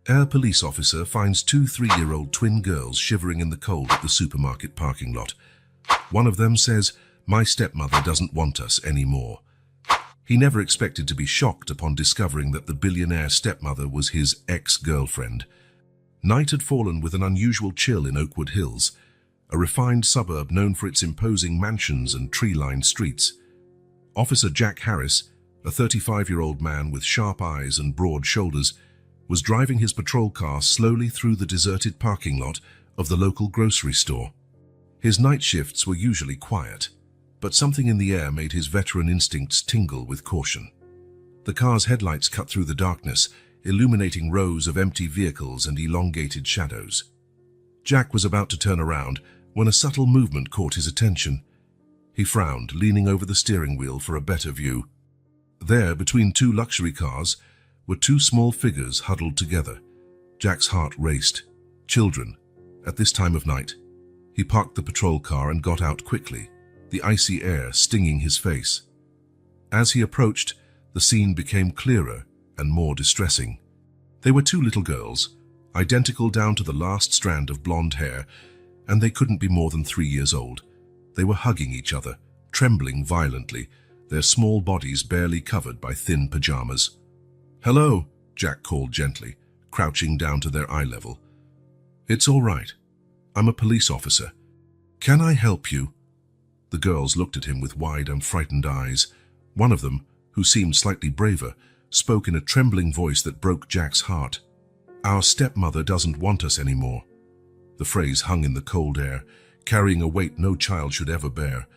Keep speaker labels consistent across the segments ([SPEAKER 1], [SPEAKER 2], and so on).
[SPEAKER 1] A police officer finds two 3-year-old twin girls shivering in the cold at the supermarket parking lot. One of them says, "My stepmother doesn't want us anymore." He never expected to be shocked upon discovering that the billionaire stepmother was his ex-girlfriend. Night had fallen with an unusual chill in Oakwood Hills, a refined suburb known for its imposing mansions and tree-lined streets. Officer Jack Harris, a 35-year-old man with sharp eyes and broad shoulders, was driving his patrol car slowly through the deserted parking lot of the local grocery store. His night shifts were usually quiet, but something in the air made his veteran instincts tingle with caution. The car's headlights cut through the darkness, illuminating rows of empty vehicles and elongated shadows. Jack was about to turn around when a subtle movement caught his attention. He frowned, leaning over the steering wheel for a better view. There, between two luxury cars, were two small figures huddled together. Jack's heart raced. Children, at this time of night. He parked the patrol car and got out quickly, the icy air stinging his face. As he approached, the scene became clearer and more distressing. They were two little girls, identical down to the last strand of blonde hair, and they couldn't be more than 3 years old. They were hugging each other, trembling violently, their small bodies barely covered by thin pajamas. "Hello," Jack called gently, crouching down to their eye level. "It's all right. I'm a police officer. Can I help you?" The girls looked at him with wide and frightened eyes. One of them, who seemed slightly braver, spoke in a trembling voice that broke Jack's heart. "Our stepmother doesn't want us anymore." The phrase hung in the cold air, carrying a weight no child should ever bear.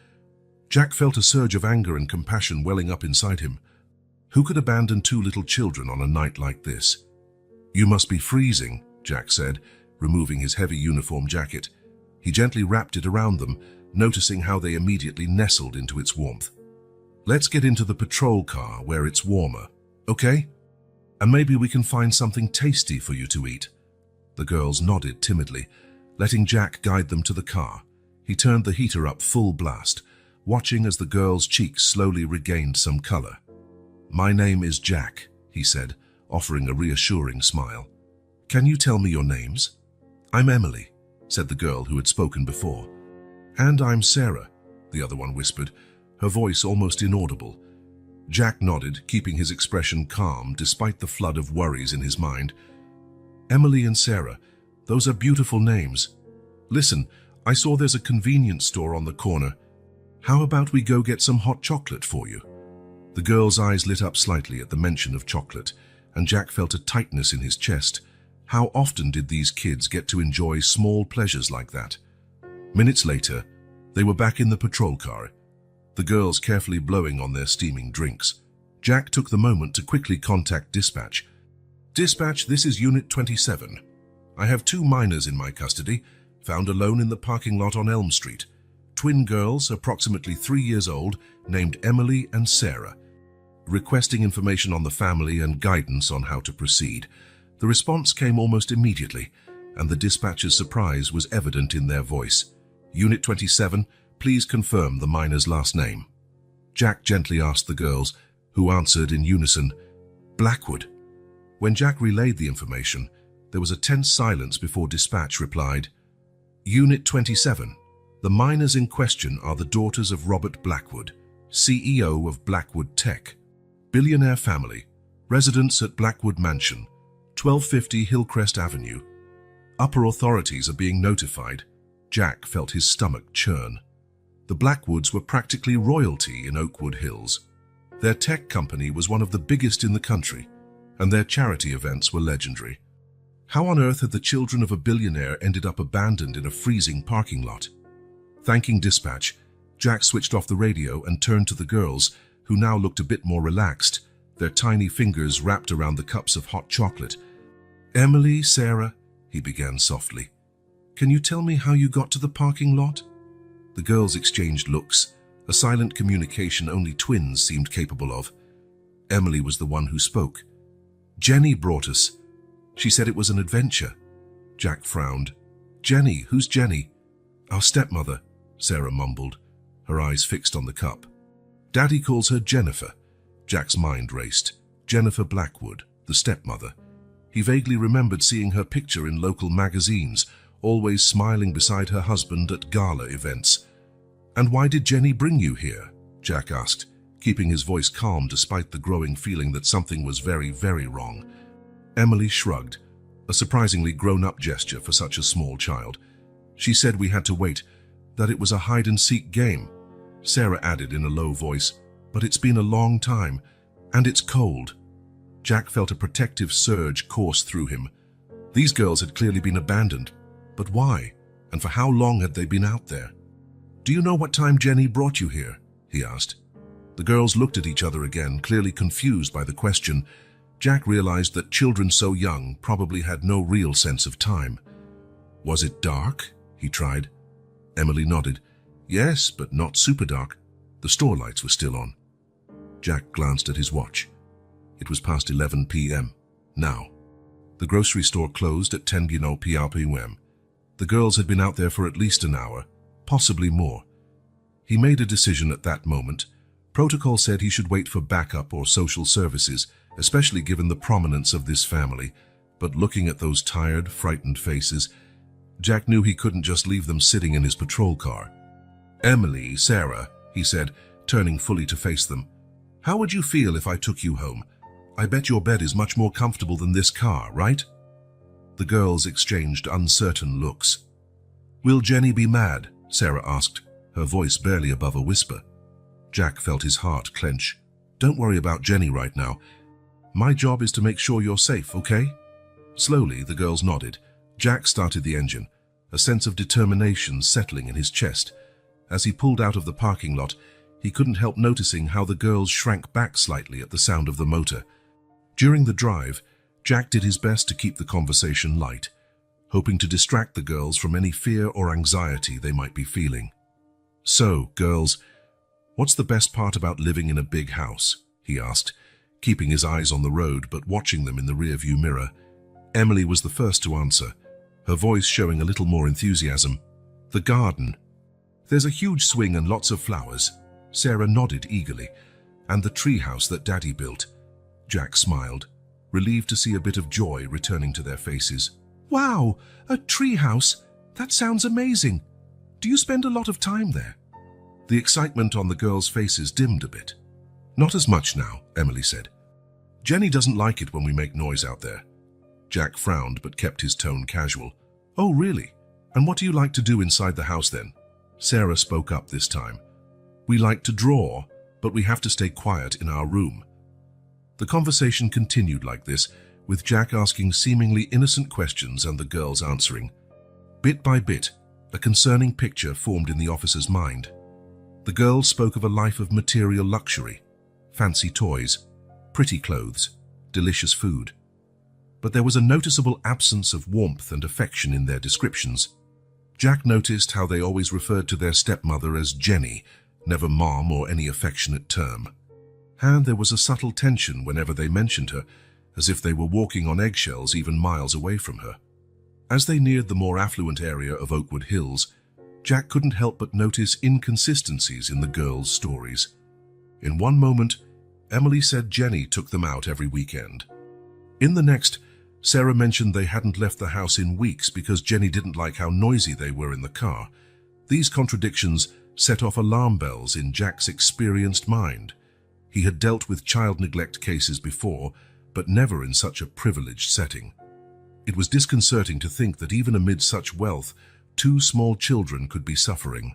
[SPEAKER 1] Jack felt a surge of anger and compassion welling up inside him. Who could abandon two little children on a night like this? "You must be freezing," Jack said, removing his heavy uniform jacket. He gently wrapped it around them, noticing how they immediately nestled into its warmth. "Let's get into the patrol car where it's warmer, okay? And maybe we can find something tasty for you to eat." The girls nodded timidly, letting Jack guide them to the car. He turned the heater up full blast, watching as the girls' cheeks slowly regained some color. "My name is Jack," he said, offering a reassuring smile. "Can you tell me your names?" "I'm Emily," said the girl who had spoken before. "And I'm Sarah," the other one whispered, her voice almost inaudible. Jack nodded, keeping his expression calm despite the flood of worries in his mind. "Emily and Sarah, those are beautiful names. Listen, I saw there's a convenience store on the corner. How about we go get some hot chocolate for you?" The girl's eyes lit up slightly at the mention of chocolate, and Jack felt a tightness in his chest. How often did these kids get to enjoy small pleasures like that? Minutes later, they were back in the patrol car, the girls carefully blowing on their steaming drinks. Jack took the moment to quickly contact dispatch. "Dispatch, this is Unit 27. I have two minors in my custody, found alone in the parking lot on Elm Street. Twin girls, approximately 3 years old, named Emily and Sarah. Requesting information on the family and guidance on how to proceed." The response came almost immediately, and the dispatcher's surprise was evident in their voice. "Unit 27, please confirm the minor's last name." Jack gently asked the girls, who answered in unison, "Blackwood." When Jack relayed the information, there was a tense silence before dispatch replied, "Unit 27, the minors in question are the daughters of Robert Blackwood, CEO of Blackwood Tech. Billionaire family, residents at Blackwood Mansion, 1250 Hillcrest Avenue. Upper authorities are being notified." Jack felt his stomach churn. The Blackwoods were practically royalty in Oakwood Hills. Their tech company was one of the biggest in the country, and their charity events were legendary. How on earth had the children of a billionaire ended up abandoned in a freezing parking lot? Thanking dispatch, Jack switched off the radio and turned to the girls, who now looked a bit more relaxed, their tiny fingers wrapped around the cups of hot chocolate. "Emily, Sarah," he began softly, "can you tell me how you got to the parking lot?" The girls exchanged looks, a silent communication only twins seemed capable of. Emily was the one who spoke. "Jenny brought us. She said it was an adventure." Jack frowned. "Jenny? Who's Jenny?" "Our stepmother," Sarah mumbled, her eyes fixed on the cup. "Daddy calls her Jennifer." Jack's mind raced. Jennifer Blackwood, the stepmother. He vaguely remembered seeing her picture in local magazines, always smiling beside her husband at gala events. "And why did Jenny bring you here?" Jack asked, keeping his voice calm despite the growing feeling that something was very, very wrong. Emily shrugged, a surprisingly grown-up gesture for such a small child. "She said we had to wait, that it was a hide-and-seek game." Sarah added in a low voice, "But it's been a long time, and it's cold." Jack felt a protective surge course through him. These girls had clearly been abandoned, but why? And for how long had they been out there? "Do you know what time Jenny brought you here?" he asked. The girls looked at each other again, clearly confused by the question. Jack realized that children so young probably had no real sense of time. "Was it dark?" he tried. Emily nodded. "Yes, but not super dark. The store lights were still on." Jack glanced at his watch. It was past 11 p.m. now. The grocery store closed at 10 p.m. The girls had been out there for at least an hour, possibly more. He made a decision at that moment. Protocol said he should wait for backup or social services, especially given the prominence of this family. But looking at those tired, frightened faces, Jack knew he couldn't just leave them sitting in his patrol car. "Emily, Sarah," he said, turning fully to face them. "How would you feel if I took you home? I bet your bed is much more comfortable than this car, right?" The girls exchanged uncertain looks. "Will Jenny be mad?" Sarah asked, her voice barely above a whisper. Jack felt his heart clench. "Don't worry about Jenny right now. My job is to make sure you're safe, okay?" Slowly, the girls nodded. Jack started the engine, a sense of determination settling in his chest. As he pulled out of the parking lot, he couldn't help noticing how the girls shrank back slightly at the sound of the motor. During the drive, Jack did his best to keep the conversation light, hoping to distract the girls from any fear or anxiety they might be feeling. "So, girls, what's the best part about living in a big house?" he asked, keeping his eyes on the road but watching them in the rearview mirror. Emily was the first to answer, her voice showing a little more enthusiasm. "The garden. There's a huge swing and lots of flowers." Sarah nodded eagerly. "And the treehouse that Daddy built." Jack smiled, relieved to see a bit of joy returning to their faces. "Wow, a treehouse! That sounds amazing. Do you spend a lot of time there?" The excitement on the girls' faces dimmed a bit. "Not as much now," Emily said. "Jenny doesn't like it when we make noise out there." Jack frowned but kept his tone casual. "Oh, really? And what do you like to do inside the house then?" Sarah spoke up this time. "We like to draw, but we have to stay quiet in our room." The conversation continued like this, with Jack asking seemingly innocent questions and the girls answering. Bit by bit, a concerning picture formed in the officer's mind. The girls spoke of a life of material luxury, fancy toys, pretty clothes, delicious food. But there was a noticeable absence of warmth and affection in their descriptions. Jack noticed how they always referred to their stepmother as Jenny, never Mom or any affectionate term. And there was a subtle tension whenever they mentioned her, as if they were walking on eggshells even miles away from her. As they neared the more affluent area of Oakwood Hills, Jack couldn't help but notice inconsistencies in the girls' stories. In one moment, Emily said Jenny took them out every weekend. In the next, Sarah mentioned they hadn't left the house in weeks because Jenny didn't like how noisy they were in the car. These contradictions set off alarm bells in Jack's experienced mind. He had dealt with child neglect cases before, but never in such a privileged setting. It was disconcerting to think that even amid such wealth, 2 small children could be suffering.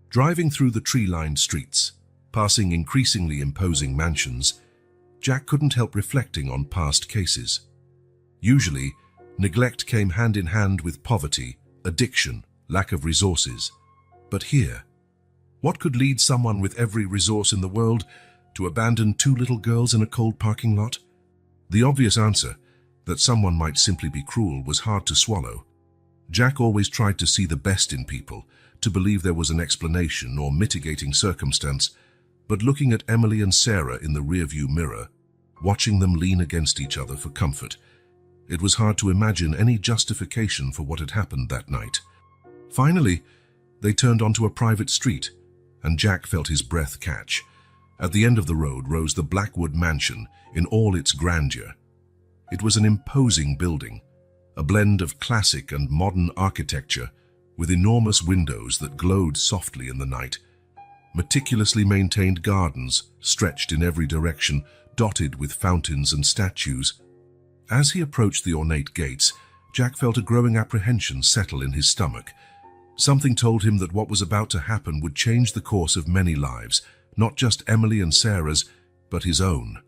[SPEAKER 1] Driving through the tree-lined streets, passing increasingly imposing mansions, Jack couldn't help reflecting on past cases. Usually, neglect came hand in hand with poverty, addiction, lack of resources. But here, what could lead someone with every resource in the world to abandon 2 little girls in a cold parking lot? The obvious answer, that someone might simply be cruel, was hard to swallow. Jack always tried to see the best in people, to believe there was an explanation or mitigating circumstance, but looking at Emily and Sarah in the rearview mirror, watching them lean against each other for comfort, it was hard to imagine any justification for what had happened that night. Finally, they turned onto a private street, and Jack felt his breath catch. At the end of the road rose the Blackwood mansion in all its grandeur. It was an imposing building, a blend of classic and modern architecture with enormous windows that glowed softly in the night. Meticulously maintained gardens stretched in every direction, dotted with fountains and statues. As he approached the ornate gates, Jack felt a growing apprehension settle in his stomach. Something told him that what was about to happen would change the course of many lives, not just Emily and Sarah's, but his own.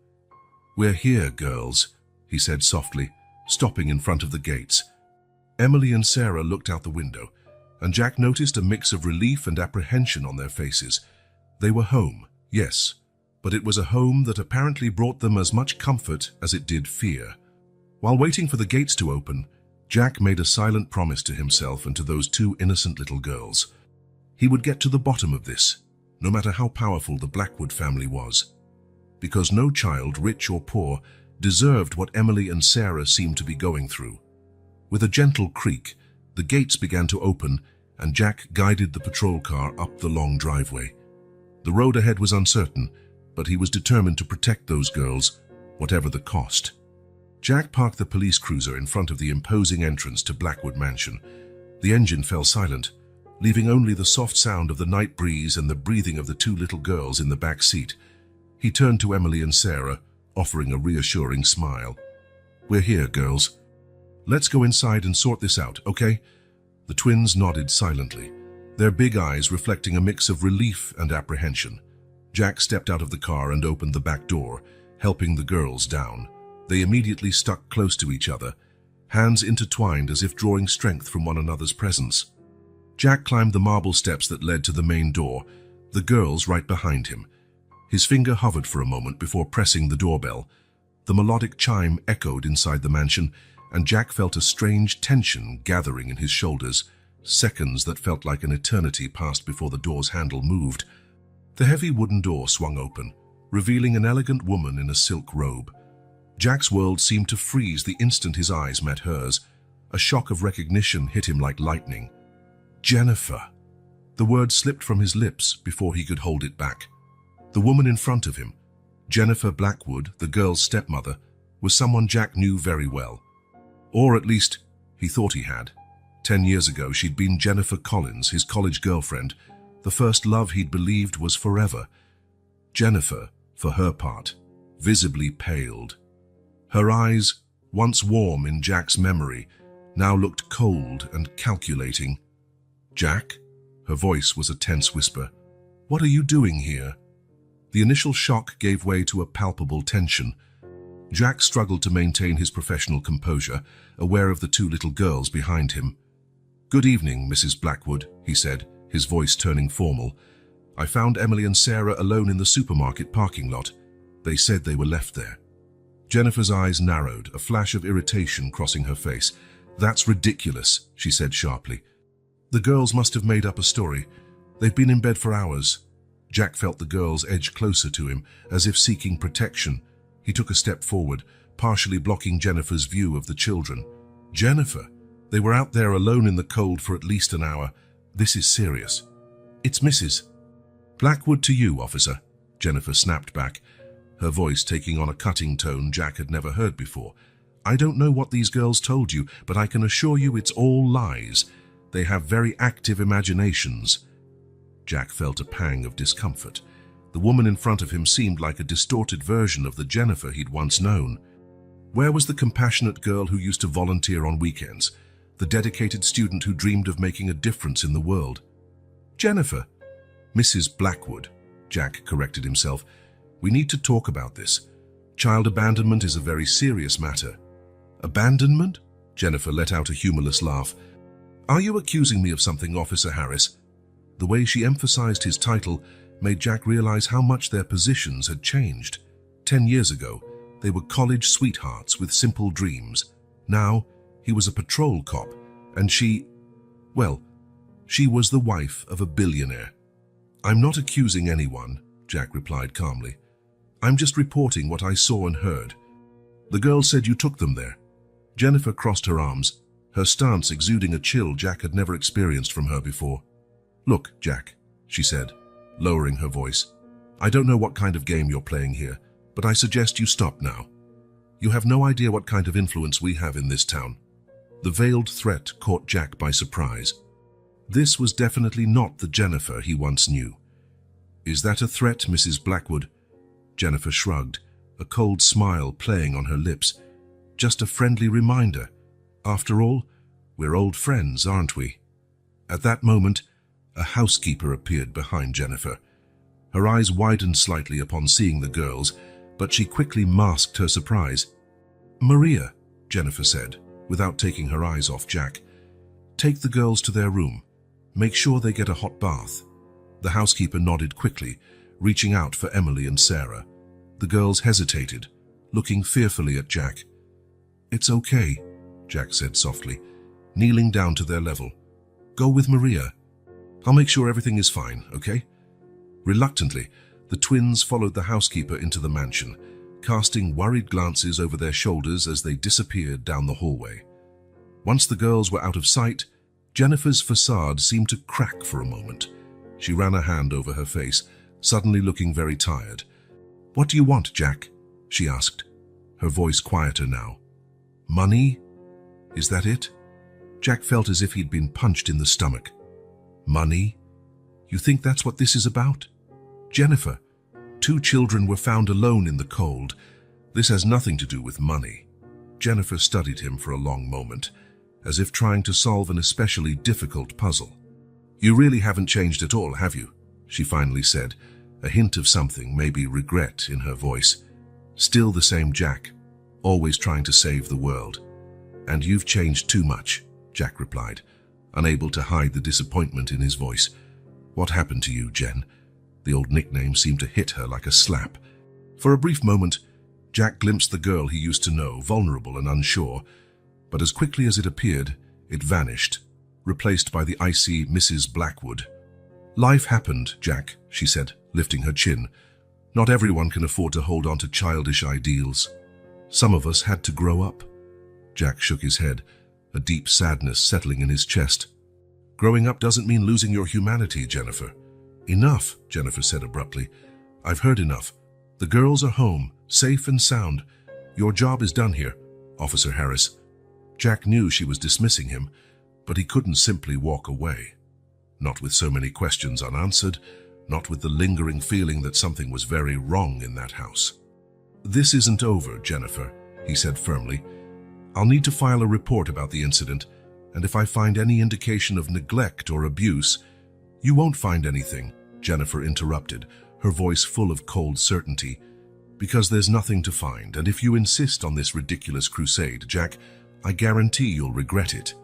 [SPEAKER 1] "We're here, girls," he said softly, stopping in front of the gates. Emily and Sarah looked out the window, and Jack noticed a mix of relief and apprehension on their faces. They were home, yes, but it was a home that apparently brought them as much comfort as it did fear. While waiting for the gates to open, Jack made a silent promise to himself and to those two innocent little girls. He would get to the bottom of this, no matter how powerful the Blackwood family was. Because no child, rich or poor, deserved what Emily and Sarah seemed to be going through. With a gentle creak, the gates began to open, and Jack guided the patrol car up the long driveway. The road ahead was uncertain, but he was determined to protect those girls, whatever the cost. Jack parked the police cruiser in front of the imposing entrance to Blackwood Mansion. The engine fell silent, leaving only the soft sound of the night breeze and the breathing of the two little girls in the back seat. He turned to Emily and Sarah, offering a reassuring smile. "We're here, girls. Let's go inside and sort this out, okay?" The twins nodded silently, their big eyes reflecting a mix of relief and apprehension. Jack stepped out of the car and opened the back door, helping the girls down. They immediately stuck close to each other, hands intertwined as if drawing strength from one another's presence. Jack climbed the marble steps that led to the main door, the girls right behind him. His finger hovered for a moment before pressing the doorbell. The melodic chime echoed inside the mansion, and Jack felt a strange tension gathering in his shoulders. Seconds that felt like an eternity passed before the door's handle moved. The heavy wooden door swung open, revealing an elegant woman in a silk robe. Jack's world seemed to freeze the instant his eyes met hers. A shock of recognition hit him like lightning. "Jennifer." The word slipped from his lips before he could hold it back. The woman in front of him, Jennifer Blackwood, the girl's stepmother, was someone Jack knew very well. Or at least, he thought he had. 10 years ago, she'd been Jennifer Collins, his college girlfriend, the first love he'd believed was forever. Jennifer, for her part, visibly paled. Her eyes, once warm in Jack's memory, now looked cold and calculating. "Jack?" Her voice was a tense whisper. "What are you doing here?" The initial shock gave way to a palpable tension. Jack struggled to maintain his professional composure, aware of the two little girls behind him. "Good evening, Mrs. Blackwood," he said, his voice turning formal. "I found Emily and Sarah alone in the supermarket parking lot. They said they were left there." Jennifer's eyes narrowed, a flash of irritation crossing her face. "That's ridiculous," she said sharply. "The girls must have made up a story. They've been in bed for hours." Jack felt the girls edge closer to him, as if seeking protection. He took a step forward, partially blocking Jennifer's view of the children. "Jennifer, they were out there alone in the cold for at least an hour. This is serious." "It's Mrs. Blackwood to you, officer," Jennifer snapped back, her voice taking on a cutting tone Jack had never heard before. "I don't know what these girls told you, but I can assure you it's all lies. They have very active imaginations." Jack felt a pang of discomfort. The woman in front of him seemed like a distorted version of the Jennifer he'd once known. Where was the compassionate girl who used to volunteer on weekends, the dedicated student who dreamed of making a difference in the world? "Jennifer." "Mrs. Blackwood," Jack corrected himself. "We need to talk about this. Child abandonment is a very serious matter." "Abandonment?" Jennifer let out a humorless laugh. "Are you accusing me of something, Officer Harris?" The way she emphasized his title made Jack realize how much their positions had changed. 10 years ago, they were college sweethearts with simple dreams. Now, he was a patrol cop, and she was the wife of a billionaire. "I'm not accusing anyone," Jack replied calmly. "I'm just reporting what I saw and heard." "The girl said you took them there." Jennifer crossed her arms, her stance exuding a chill Jack had never experienced from her before. "Look, Jack," she said, lowering her voice. "I don't know what kind of game you're playing here, but I suggest you stop now." You have no idea what kind of influence we have in this town." The veiled threat caught Jack by surprise. This was definitely not the Jennifer he once knew. "Is that a threat, Mrs. Blackwood?" Jennifer shrugged, a cold smile playing on her lips. "Just a friendly reminder. After all, we're old friends, aren't we?" At that moment, a housekeeper appeared behind Jennifer. Her eyes widened slightly upon seeing the girls, but she quickly masked her surprise. "Maria," Jennifer said, without taking her eyes off Jack, "take the girls to their room. Make sure they get a hot bath." The housekeeper nodded quickly, reaching out for Emily and Sarah. The girls hesitated, looking fearfully at Jack. "It's okay," Jack said softly, kneeling down to their level. "Go with Maria. I'll make sure everything is fine, okay?" Reluctantly, the twins followed the housekeeper into the mansion, casting worried glances over their shoulders as they disappeared down the hallway. Once the girls were out of sight, Jennifer's facade seemed to crack for a moment. She ran a hand over her face, suddenly looking very tired. "What do you want, Jack?" she asked, her voice quieter now. "Money? Is that it?" Jack felt as if he'd been punched in the stomach. "Money? You think that's what this is about? Jennifer, 2 children were found alone in the cold. This has nothing to do with money." Jennifer studied him for a long moment, as if trying to solve an especially difficult puzzle. "You really haven't changed at all, have you?" she finally said, a hint of something, maybe regret, in her voice. "Still the same Jack, always trying to save the world." "And you've changed too much," Jack replied, unable to hide the disappointment in his voice. "What happened to you, Jen?" The old nickname seemed to hit her like a slap. For a brief moment, Jack glimpsed the girl he used to know, vulnerable and unsure, but as quickly as it appeared, it vanished, replaced by the icy Mrs. Blackwood. "Life happened, Jack," she said, lifting her chin. "Not everyone can afford to hold on to childish ideals. Some of us had to grow up." Jack shook his head, a deep sadness settling in his chest. "Growing up doesn't mean losing your humanity, Jennifer." "Enough," Jennifer said abruptly. "I've heard enough. The girls are home, safe and sound. Your job is done here, Officer Harris." Jack knew she was dismissing him, but he couldn't simply walk away. Not with so many questions unanswered, not with the lingering feeling that something was very wrong in that house. "This isn't over, Jennifer," he said firmly. "I'll need to file a report about the incident, and if I find any indication of neglect or abuse—" "You won't find anything," Jennifer interrupted, her voice full of cold certainty, "because there's nothing to find, and if you insist on this ridiculous crusade, Jack, I guarantee you'll regret it.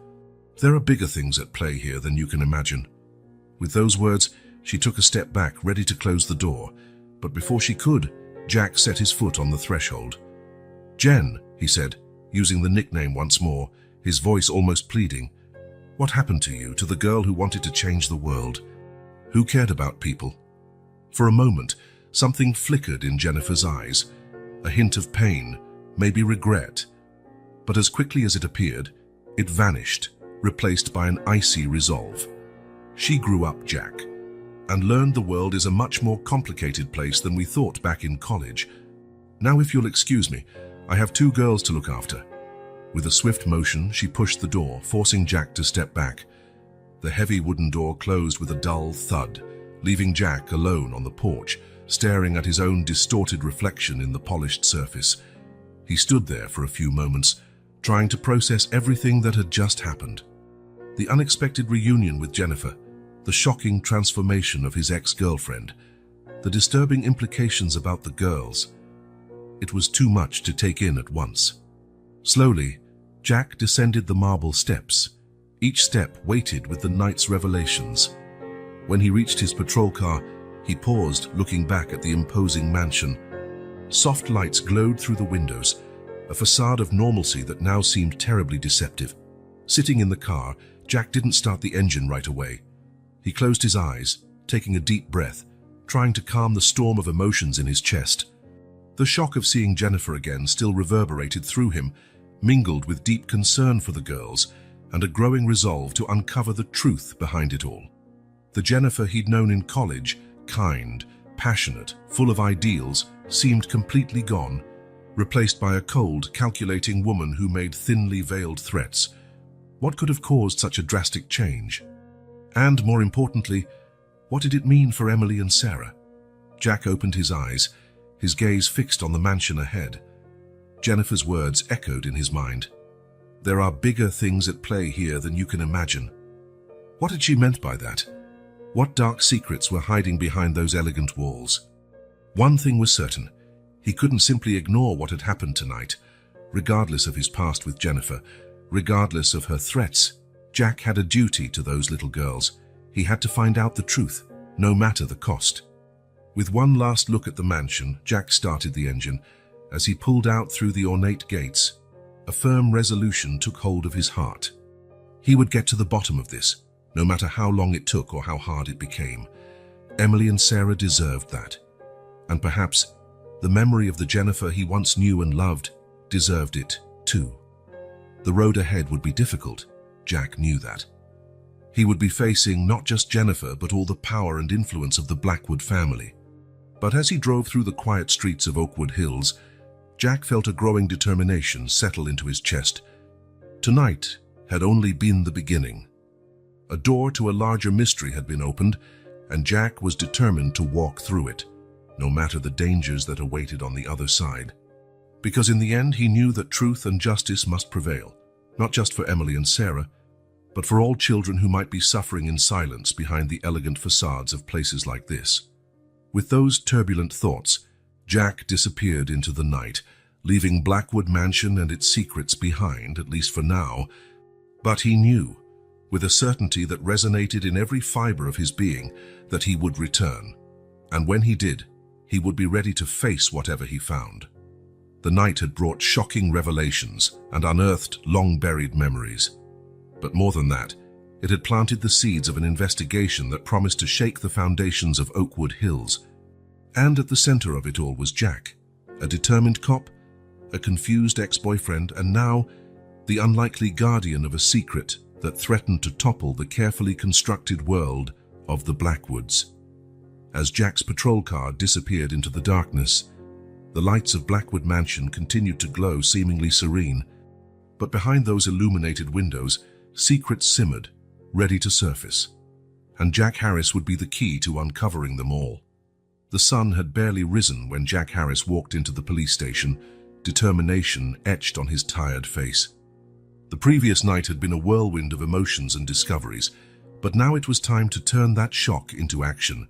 [SPEAKER 1] There are bigger things at play here than you can imagine." With those words, she took a step back, ready to close the door, but before she could, Jack set his foot on the threshold. "Jen," he said, using the nickname once more, his voice almost pleading, "what happened to you, to the girl who wanted to change the world? Who cared about people?" For a moment, something flickered in Jennifer's eyes, a hint of pain, maybe regret. But as quickly as it appeared, it vanished, replaced by an icy resolve. She grew up, Jack, and learned the world is a much more complicated place than we thought back in college. "Now, if you'll excuse me, I have 2 girls to look after." With a swift motion, she pushed the door, forcing Jack to step back. The heavy wooden door closed with a dull thud, leaving Jack alone on the porch, staring at his own distorted reflection in the polished surface. He stood there for a few moments, trying to process everything that had just happened. The unexpected reunion with Jennifer, the shocking transformation of his ex-girlfriend, the disturbing implications about the girls. It was too much to take in at once. Slowly, Jack descended the marble steps, each step weighted with the night's revelations. When he reached his patrol car, he paused, looking back at the imposing mansion. Soft lights glowed through the windows, a facade of normalcy that now seemed terribly deceptive. Sitting in the car, Jack didn't start the engine right away. He closed his eyes, taking a deep breath, trying to calm the storm of emotions in his chest. The shock of seeing Jennifer again still reverberated through him, mingled with deep concern for the girls and a growing resolve to uncover the truth behind it all. The Jennifer he'd known in college, kind, passionate, full of ideals, seemed completely gone. replaced by a cold, calculating woman who made thinly veiled threats. What could have caused such a drastic change? And, more importantly, what did it mean for Emily and Sarah? Jack opened his eyes, his gaze fixed on the mansion ahead. Jennifer's words echoed in his mind. There are bigger things at play here than you can imagine. What had she meant by that? What dark secrets were hiding behind those elegant walls? One thing was certain. He couldn't simply ignore what had happened tonight. Regardless of his past with Jennifer, regardless of her threats, Jack had a duty to those little girls. He had to find out the truth, no matter the cost. With one last look at the mansion, Jack started the engine. As he pulled out through the ornate gates, a firm resolution took hold of his heart. He would get to the bottom of this, no matter how long it took or how hard it became. Emily and Sarah deserved that. And perhaps the memory of the Jennifer he once knew and loved deserved it too. The road ahead would be difficult. Jack knew that. He would be facing not just Jennifer, but all the power and influence of the Blackwood family. But as he drove through the quiet streets of Oakwood Hills, Jack felt a growing determination settle into his chest. Tonight had only been the beginning. A door to a larger mystery had been opened, and Jack was determined to walk through it, no matter the dangers that awaited on the other side. Because in the end he knew that truth and justice must prevail, not just for Emily and Sarah, but for all children who might be suffering in silence behind the elegant facades of places like this. With those turbulent thoughts, Jack disappeared into the night, leaving Blackwood Mansion and its secrets behind, at least for now. But he knew, with a certainty that resonated in every fiber of his being, that he would return. And when he did, he would be ready to face whatever he found. The night had brought shocking revelations and unearthed long-buried memories. But more than that, it had planted the seeds of an investigation that promised to shake the foundations of Oakwood Hills. And at the center of it all was Jack, a determined cop, a confused ex-boyfriend, and now the unlikely guardian of a secret that threatened to topple the carefully constructed world of the Blackwoods. As Jack's patrol car disappeared into the darkness, the lights of Blackwood Mansion continued to glow, seemingly serene. But behind those illuminated windows, secrets simmered, ready to surface. And Jack Harris would be the key to uncovering them all. The sun had barely risen when Jack Harris walked into the police station, determination etched on his tired face. The previous night had been a whirlwind of emotions and discoveries, but now it was time to turn that shock into action.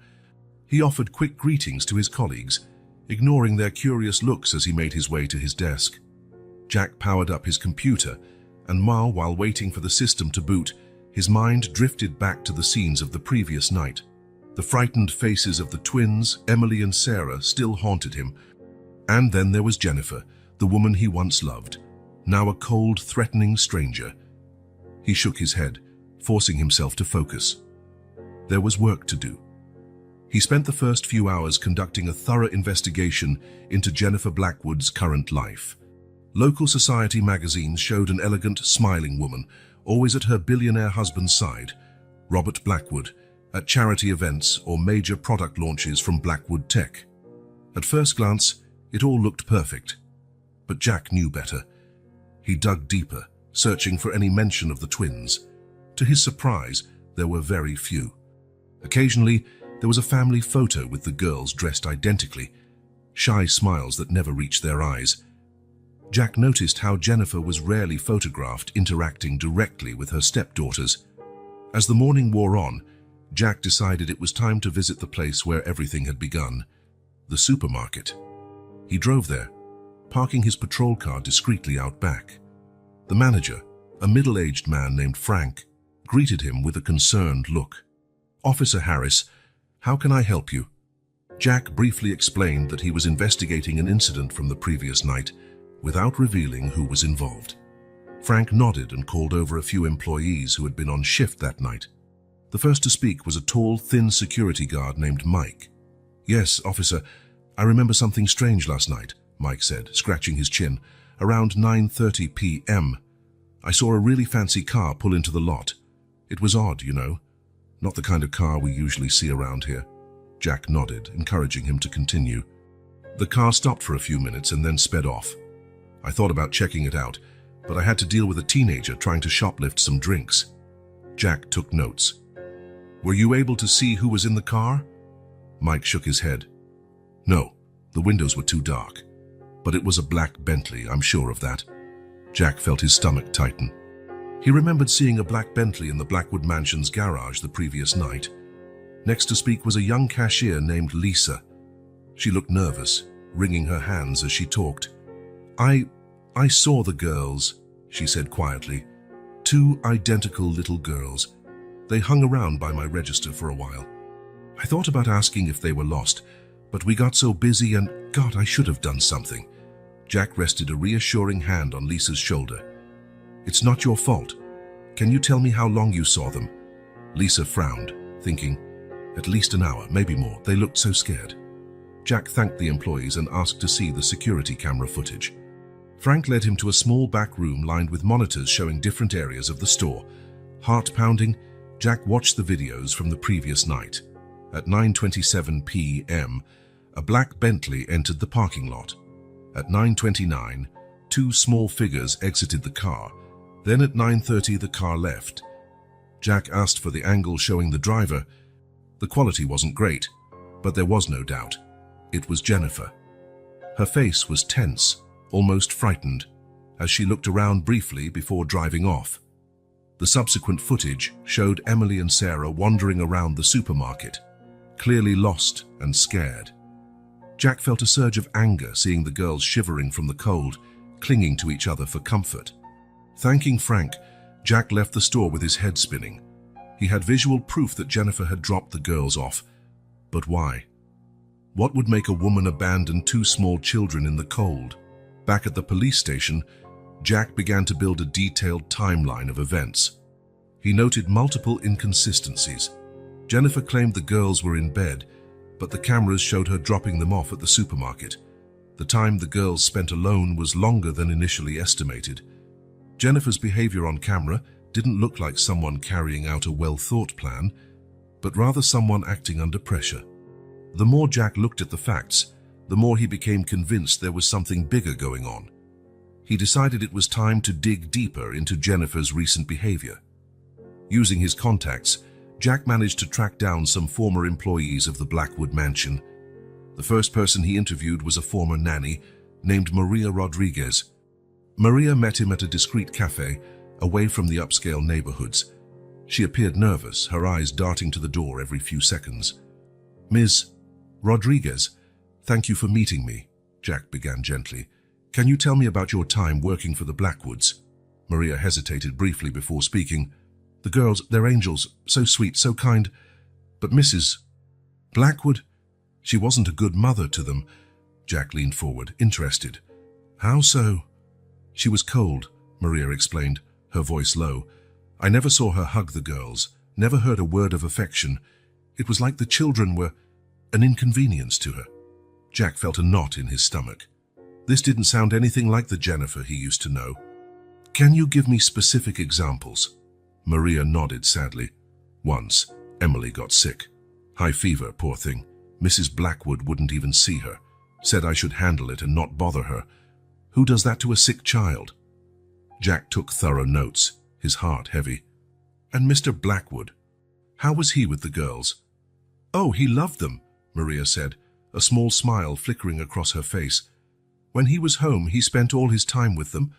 [SPEAKER 1] He offered quick greetings to his colleagues, ignoring their curious looks as he made his way to his desk. Jack powered up his computer, and while waiting for the system to boot, his mind drifted back to the scenes of the previous night. The frightened faces of the twins, Emily and Sarah, still haunted him. And then there was Jennifer, the woman he once loved, now a cold, threatening stranger. He shook his head, forcing himself to focus. There was work to do. He spent the first few hours conducting a thorough investigation into Jennifer Blackwood's current life. Local society magazines showed an elegant, smiling woman, always at her billionaire husband's side, Robert Blackwood, at charity events or major product launches from Blackwood Tech. At first glance, it all looked perfect. But Jack knew better. He dug deeper, searching for any mention of the twins. To his surprise, there were very few. Occasionally, there was a family photo with the girls dressed identically, shy smiles that never reached their eyes. Jack noticed how Jennifer was rarely photographed interacting directly with her stepdaughters. As the morning wore on, Jack decided it was time to visit the place where everything had begun, the supermarket. He drove there, parking his patrol car discreetly out back. The manager, a middle-aged man named Frank, greeted him with a concerned look. "Officer Harris, how can I help you?" Jack briefly explained that he was investigating an incident from the previous night, without revealing who was involved. Frank nodded and called over a few employees who had been on shift that night. The first to speak was a tall, thin security guard named Mike. "Yes, officer, I remember something strange last night," Mike said, scratching his chin. "Around 9:30 p.m. I saw a really fancy car pull into the lot. It was odd, you know. Not the kind of car we usually see around here." Jack nodded, encouraging him to continue. The car stopped for a few minutes and then sped off. I thought about checking it out, but I had to deal with a teenager trying to shoplift some drinks. Jack took notes. Were you able to see who was in the car? Mike shook his head. No, the windows were too dark. But it was a black Bentley, I'm sure of that. Jack felt his stomach tighten. He remembered seeing a black Bentley in the Blackwood Mansion's garage the previous night. Next to speak was a young cashier named Lisa. She looked nervous, wringing her hands as she talked. I saw the girls, she said quietly. 2 identical little girls. They hung around by my register for a while. I thought about asking if they were lost, but we got so busy and, God, I should have done something. Jack rested a reassuring hand on Lisa's shoulder. It's not your fault. Can you tell me how long you saw them? Lisa frowned, thinking, at least an hour, maybe more. They looked so scared. Jack thanked the employees and asked to see the security camera footage. Frank led him to a small back room lined with monitors showing different areas of the store. Heart pounding, Jack watched the videos from the previous night. At 9:27 p.m., a black Bentley entered the parking lot. At 9:29, 2 small figures exited the car. Then at 9:30, the car left. Jack asked for the angle showing the driver. The quality wasn't great, but there was no doubt. It was Jennifer. Her face was tense, almost frightened, as she looked around briefly before driving off. The subsequent footage showed Emily and Sarah wandering around the supermarket, clearly lost and scared. Jack felt a surge of anger seeing the girls shivering from the cold, clinging to each other for comfort. Thanking Frank, Jack left the store with his head spinning. He had visual proof that Jennifer had dropped the girls off. But why? What would make a woman abandon 2 small children in the cold? Back at the police station, Jack began to build a detailed timeline of events. He noted multiple inconsistencies. Jennifer claimed the girls were in bed, but the cameras showed her dropping them off at the supermarket. The time the girls spent alone was longer than initially estimated. Jennifer's behavior on camera didn't look like someone carrying out a well-thought plan, but rather someone acting under pressure. The more Jack looked at the facts, the more he became convinced there was something bigger going on. He decided it was time to dig deeper into Jennifer's recent behavior. Using his contacts, Jack managed to track down some former employees of the Blackwood Mansion. The first person he interviewed was a former nanny named Maria Rodriguez. Maria met him at a discreet cafe, away from the upscale neighborhoods. She appeared nervous, her eyes darting to the door every few seconds. Ms. Rodriguez, thank you for meeting me, Jack began gently. Can you tell me about your time working for the Blackwoods? Maria hesitated briefly before speaking. The girls, they're angels, so sweet, so kind. But Mrs. Blackwood, she wasn't a good mother to them. Jack leaned forward, interested. How so? She was cold, Maria explained, her voice low. I never saw her hug the girls, never heard a word of affection. It was like the children were an inconvenience to her. Jack felt a knot in his stomach. This didn't sound anything like the Jennifer he used to know. Can you give me specific examples? Maria nodded sadly. Once, Emily got sick. High fever, poor thing. Mrs. Blackwood wouldn't even see her. Said I should handle it and not bother her. Who does that to a sick child? Jack took thorough notes, his heart heavy. And Mr. Blackwood? How was he with the girls? Oh, he loved them, Maria said, a small smile flickering across her face. When he was home, he spent all his time with them,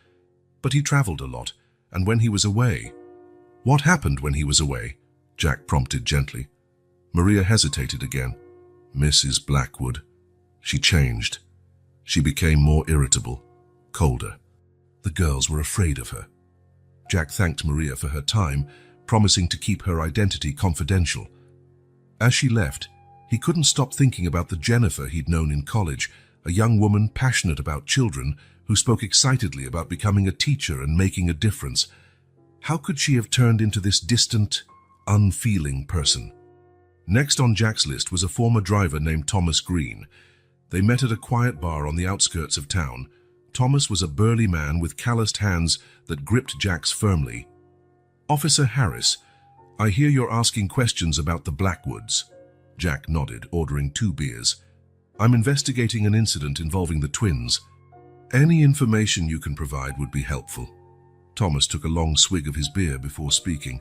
[SPEAKER 1] but he traveled a lot, and when he was away... What happened when he was away? Jack prompted gently. Maria hesitated again. Mrs. Blackwood. She changed. She became more irritable, colder. The girls were afraid of her. Jack thanked Maria for her time, promising to keep her identity confidential. As she left, he couldn't stop thinking about the Jennifer he'd known in college, a young woman passionate about children who spoke excitedly about becoming a teacher and making a difference. How could she have turned into this distant, unfeeling person? Next on Jack's list was a former driver named Thomas Green. They met at a quiet bar on the outskirts of town. Thomas was a burly man with calloused hands that gripped Jack's firmly. Officer Harris, I hear you're asking questions about the Blackwoods. Jack nodded, ordering 2 beers. I'm investigating an incident involving the twins. Any information you can provide would be helpful. Thomas took a long swig of his beer before speaking.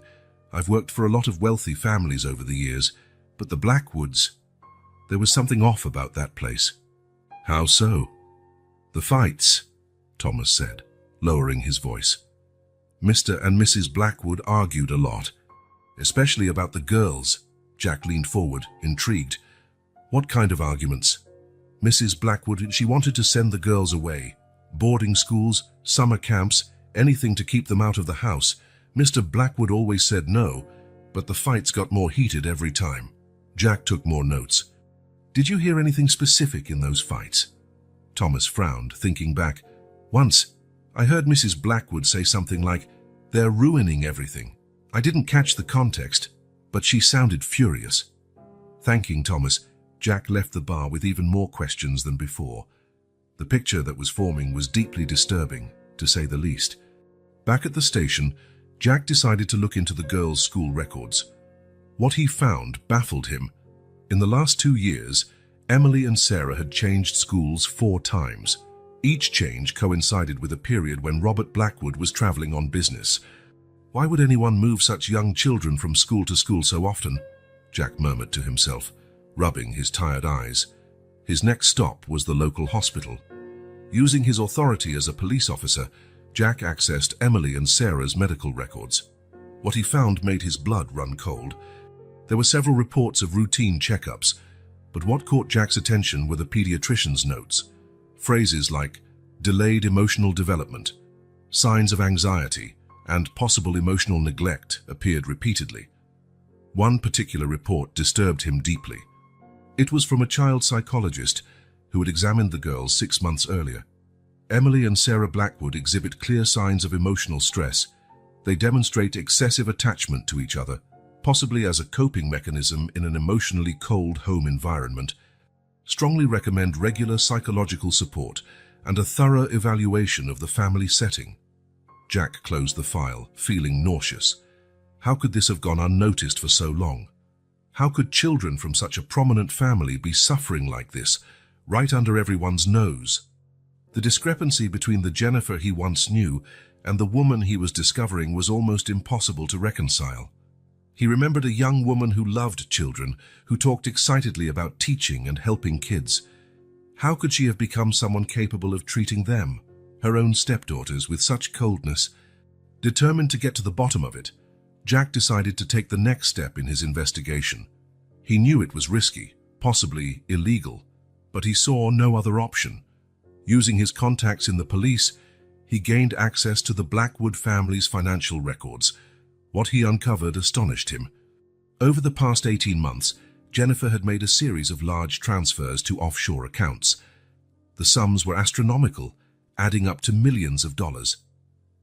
[SPEAKER 1] I've worked for a lot of wealthy families over the years, but the Blackwoods, there was something off about that place. How so? The fights, Thomas said, lowering his voice. Mr. and Mrs. Blackwood argued a lot, especially about the girls. Jack leaned forward, intrigued. What kind of arguments? Mrs. Blackwood, she wanted to send the girls away. Boarding schools, summer camps, anything to keep them out of the house. Mr. Blackwood always said no, but the fights got more heated every time. Jack took more notes. Did you hear anything specific in those fights? Thomas frowned, thinking back. Once, I heard Mrs. Blackwood say something like, "They're ruining everything." I didn't catch the context, but she sounded furious. Thanking Thomas, Jack left the bar with even more questions than before. The picture that was forming was deeply disturbing, to say the least. Back at the station, Jack decided to look into the girls' school records. What he found baffled him. In the last 2 years, Emily and Sarah had changed schools 4 times. Each change coincided with a period when Robert Blackwood was traveling on business. Why would anyone move such young children from school to school so often? Jack murmured to himself, rubbing his tired eyes. His next stop was the local hospital. Using his authority as a police officer, Jack accessed Emily and Sarah's medical records. What he found made his blood run cold. There were several reports of routine checkups, but what caught Jack's attention were the pediatrician's notes. Phrases like delayed emotional development, signs of anxiety, and possible emotional neglect appeared repeatedly. One particular report disturbed him deeply. It was from a child psychologist who had examined the girls 6 months earlier. Emily and Sarah Blackwood exhibit clear signs of emotional stress. They demonstrate excessive attachment to each other, possibly as a coping mechanism in an emotionally cold home environment. Strongly recommend regular psychological support and a thorough evaluation of the family setting. Jack closed the file, feeling nauseous. How could this have gone unnoticed for so long? How could children from such a prominent family be suffering like this, right under everyone's nose? The discrepancy between the Jennifer he once knew and the woman he was discovering was almost impossible to reconcile. He remembered a young woman who loved children, who talked excitedly about teaching and helping kids. How could she have become someone capable of treating them, her own stepdaughters, with such coldness? Determined to get to the bottom of it, Jack decided to take the next step in his investigation. He knew it was risky, possibly illegal, but he saw no other option. Using his contacts in the police, he gained access to the Blackwood family's financial records. What he uncovered astonished him. Over the past 18 months, Jennifer had made a series of large transfers to offshore accounts. The sums were astronomical, adding up to millions of dollars.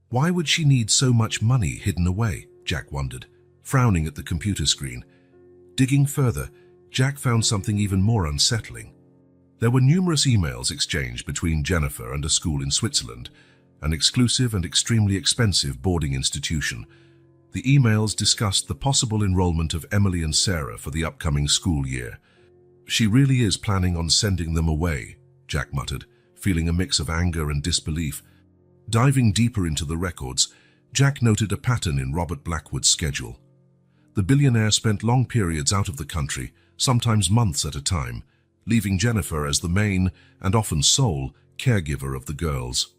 [SPEAKER 1] Why would she need so much money hidden away? Jack wondered, frowning at the computer screen. Digging further, Jack found something even more unsettling. There were numerous emails exchanged between Jennifer and a school in Switzerland, an exclusive and extremely expensive boarding institution. The emails discussed the possible enrollment of Emily and Sarah for the upcoming school year. She really is planning on sending them away, Jack muttered, feeling a mix of anger and disbelief. Diving deeper into the records, Jack noted a pattern in Robert Blackwood's schedule. The billionaire spent long periods out of the country, sometimes months at a time, leaving Jennifer as the main, and often sole, caregiver of the girls.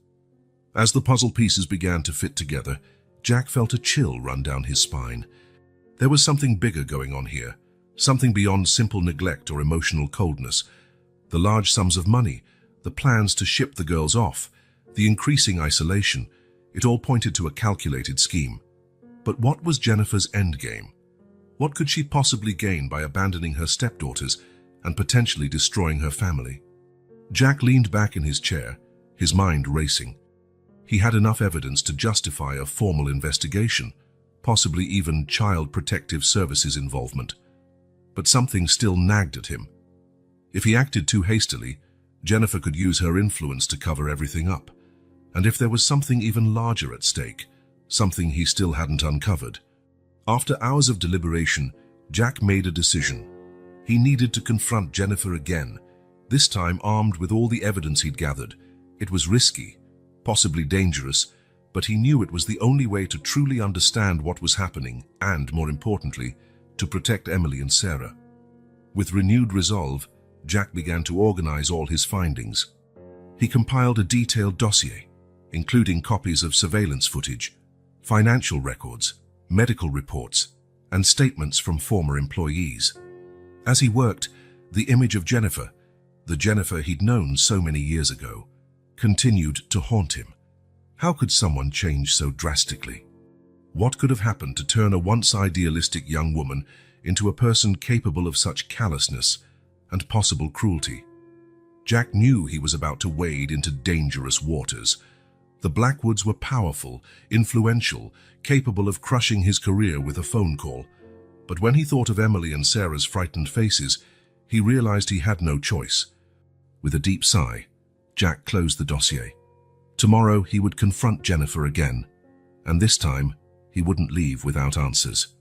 [SPEAKER 1] As the puzzle pieces began to fit together, Jack felt a chill run down his spine. There was something bigger going on here, something beyond simple neglect or emotional coldness. The large sums of money, the plans to ship the girls off, the increasing isolation, it all pointed to a calculated scheme. But what was Jennifer's endgame? What could she possibly gain by abandoning her stepdaughters and potentially destroying her family? Jack leaned back in his chair, his mind racing. He had enough evidence to justify a formal investigation, possibly even Child Protective Services involvement. But something still nagged at him. If he acted too hastily, Jennifer could use her influence to cover everything up. And if there was something even larger at stake, something he still hadn't uncovered. After hours of deliberation, Jack made a decision. He needed to confront Jennifer again, this time armed with all the evidence he'd gathered. It was risky, possibly dangerous, but he knew it was the only way to truly understand what was happening and, more importantly, to protect Emily and Sarah. With renewed resolve, Jack began to organize all his findings. He compiled a detailed dossier, including copies of surveillance footage, financial records, medical reports, and statements from former employees. As he worked, the image of Jennifer, the Jennifer he'd known so many years ago, continued to haunt him. How could someone change so drastically? What could have happened to turn a once idealistic young woman into a person capable of such callousness and possible cruelty? Jack knew he was about to wade into dangerous waters. The Blackwoods were powerful, influential, capable of crushing his career with a phone call. But when he thought of Emily and Sarah's frightened faces, he realized he had no choice. With a deep sigh, Jack closed the dossier. Tomorrow he would confront Jennifer again, and this time he wouldn't leave without answers.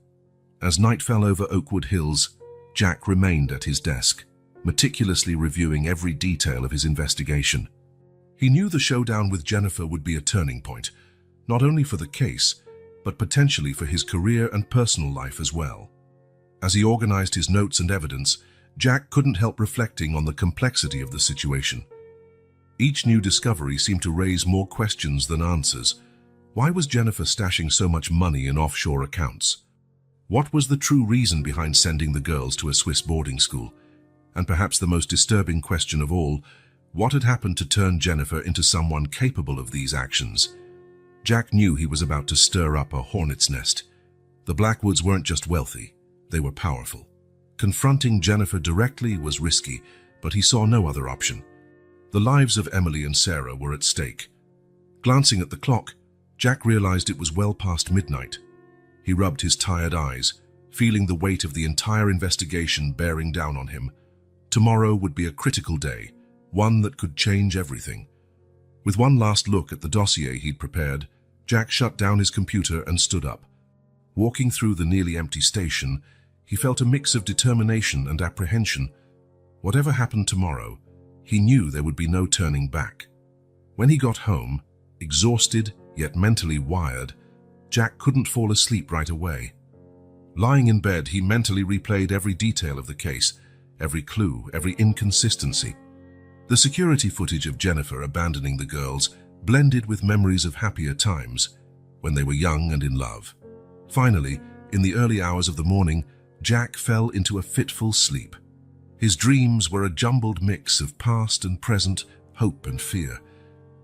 [SPEAKER 1] As night fell over Oakwood Hills, Jack remained at his desk, meticulously reviewing every detail of his investigation. He knew the showdown with Jennifer would be a turning point, not only for the case, but potentially for his career and personal life as well. As he organized his notes and evidence, Jack couldn't help reflecting on the complexity of the situation. Each new discovery seemed to raise more questions than answers. Why was Jennifer stashing so much money in offshore accounts? What was the true reason behind sending the girls to a Swiss boarding school? And perhaps the most disturbing question of all, what had happened to turn Jennifer into someone capable of these actions? Jack knew he was about to stir up a hornet's nest. The Blackwoods weren't just wealthy, they were powerful. Confronting Jennifer directly was risky, but he saw no other option. The lives of Emily and Sarah were at stake. Glancing at the clock, Jack realized it was well past midnight. He rubbed his tired eyes, feeling the weight of the entire investigation bearing down on him. Tomorrow would be a critical day, one that could change everything. With one last look at the dossier he'd prepared, Jack shut down his computer and stood up. Walking through the nearly empty station, he felt a mix of determination and apprehension. Whatever happened tomorrow, he knew there would be no turning back. When he got home, exhausted yet mentally wired, Jack couldn't fall asleep right away. Lying in bed, he mentally replayed every detail of the case, every clue, every inconsistency. The security footage of Jennifer abandoning the girls blended with memories of happier times, when they were young and in love. Finally, in the early hours of the morning, Jack fell into a fitful sleep. His dreams were a jumbled mix of past and present, hope and fear.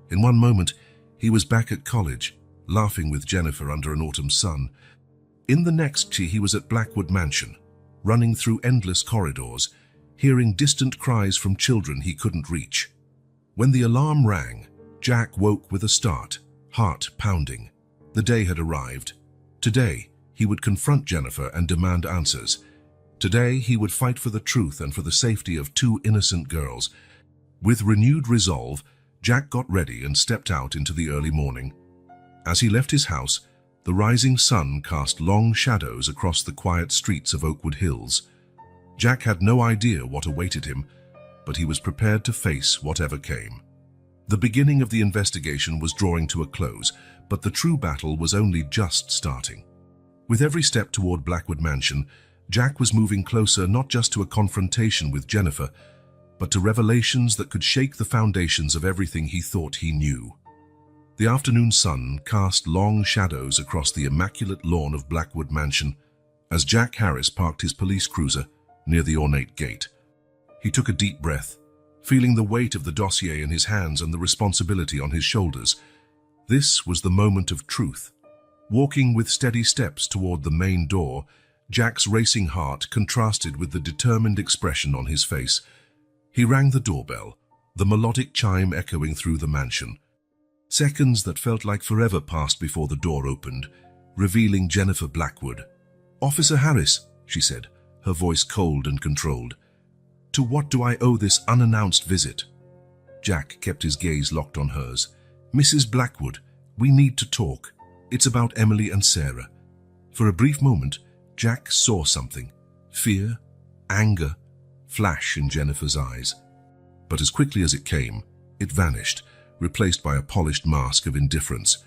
[SPEAKER 1] In one moment, he was back at college, laughing with Jennifer under an autumn sun. In the next, he was at Blackwood Mansion, running through endless corridors, hearing distant cries from children he couldn't reach. When the alarm rang, Jack woke with a start, heart pounding. The day had arrived. Today, he would confront Jennifer and demand answers. Today, he would fight for the truth and for the safety of two innocent girls. With renewed resolve, Jack got ready and stepped out into the early morning. As he left his house, the rising sun cast long shadows across the quiet streets of Oakwood Hills. Jack had no idea what awaited him, but he was prepared to face whatever came. The beginning of the investigation was drawing to a close, but the true battle was only just starting. With every step toward Blackwood Mansion, Jack was moving closer not just to a confrontation with Jennifer, but to revelations that could shake the foundations of everything he thought he knew. The afternoon sun cast long shadows across the immaculate lawn of Blackwood Mansion as Jack Harris parked his police cruiser near the ornate gate. He took a deep breath, feeling the weight of the dossier in his hands and the responsibility on his shoulders. This was the moment of truth. Walking with steady steps toward the main door, Jack's racing heart contrasted with the determined expression on his face. He rang the doorbell, the melodic chime echoing through the mansion. Seconds that felt like forever passed before the door opened, revealing Jennifer Blackwood. "Officer Harris," she said, her voice cold and controlled. "To what do I owe this unannounced visit?" Jack kept his gaze locked on hers. "Mrs. Blackwood, we need to talk. It's about Emily and Sarah." For a brief moment, Jack saw something. Fear, anger, flash in Jennifer's eyes. But as quickly as it came, it vanished, replaced by a polished mask of indifference.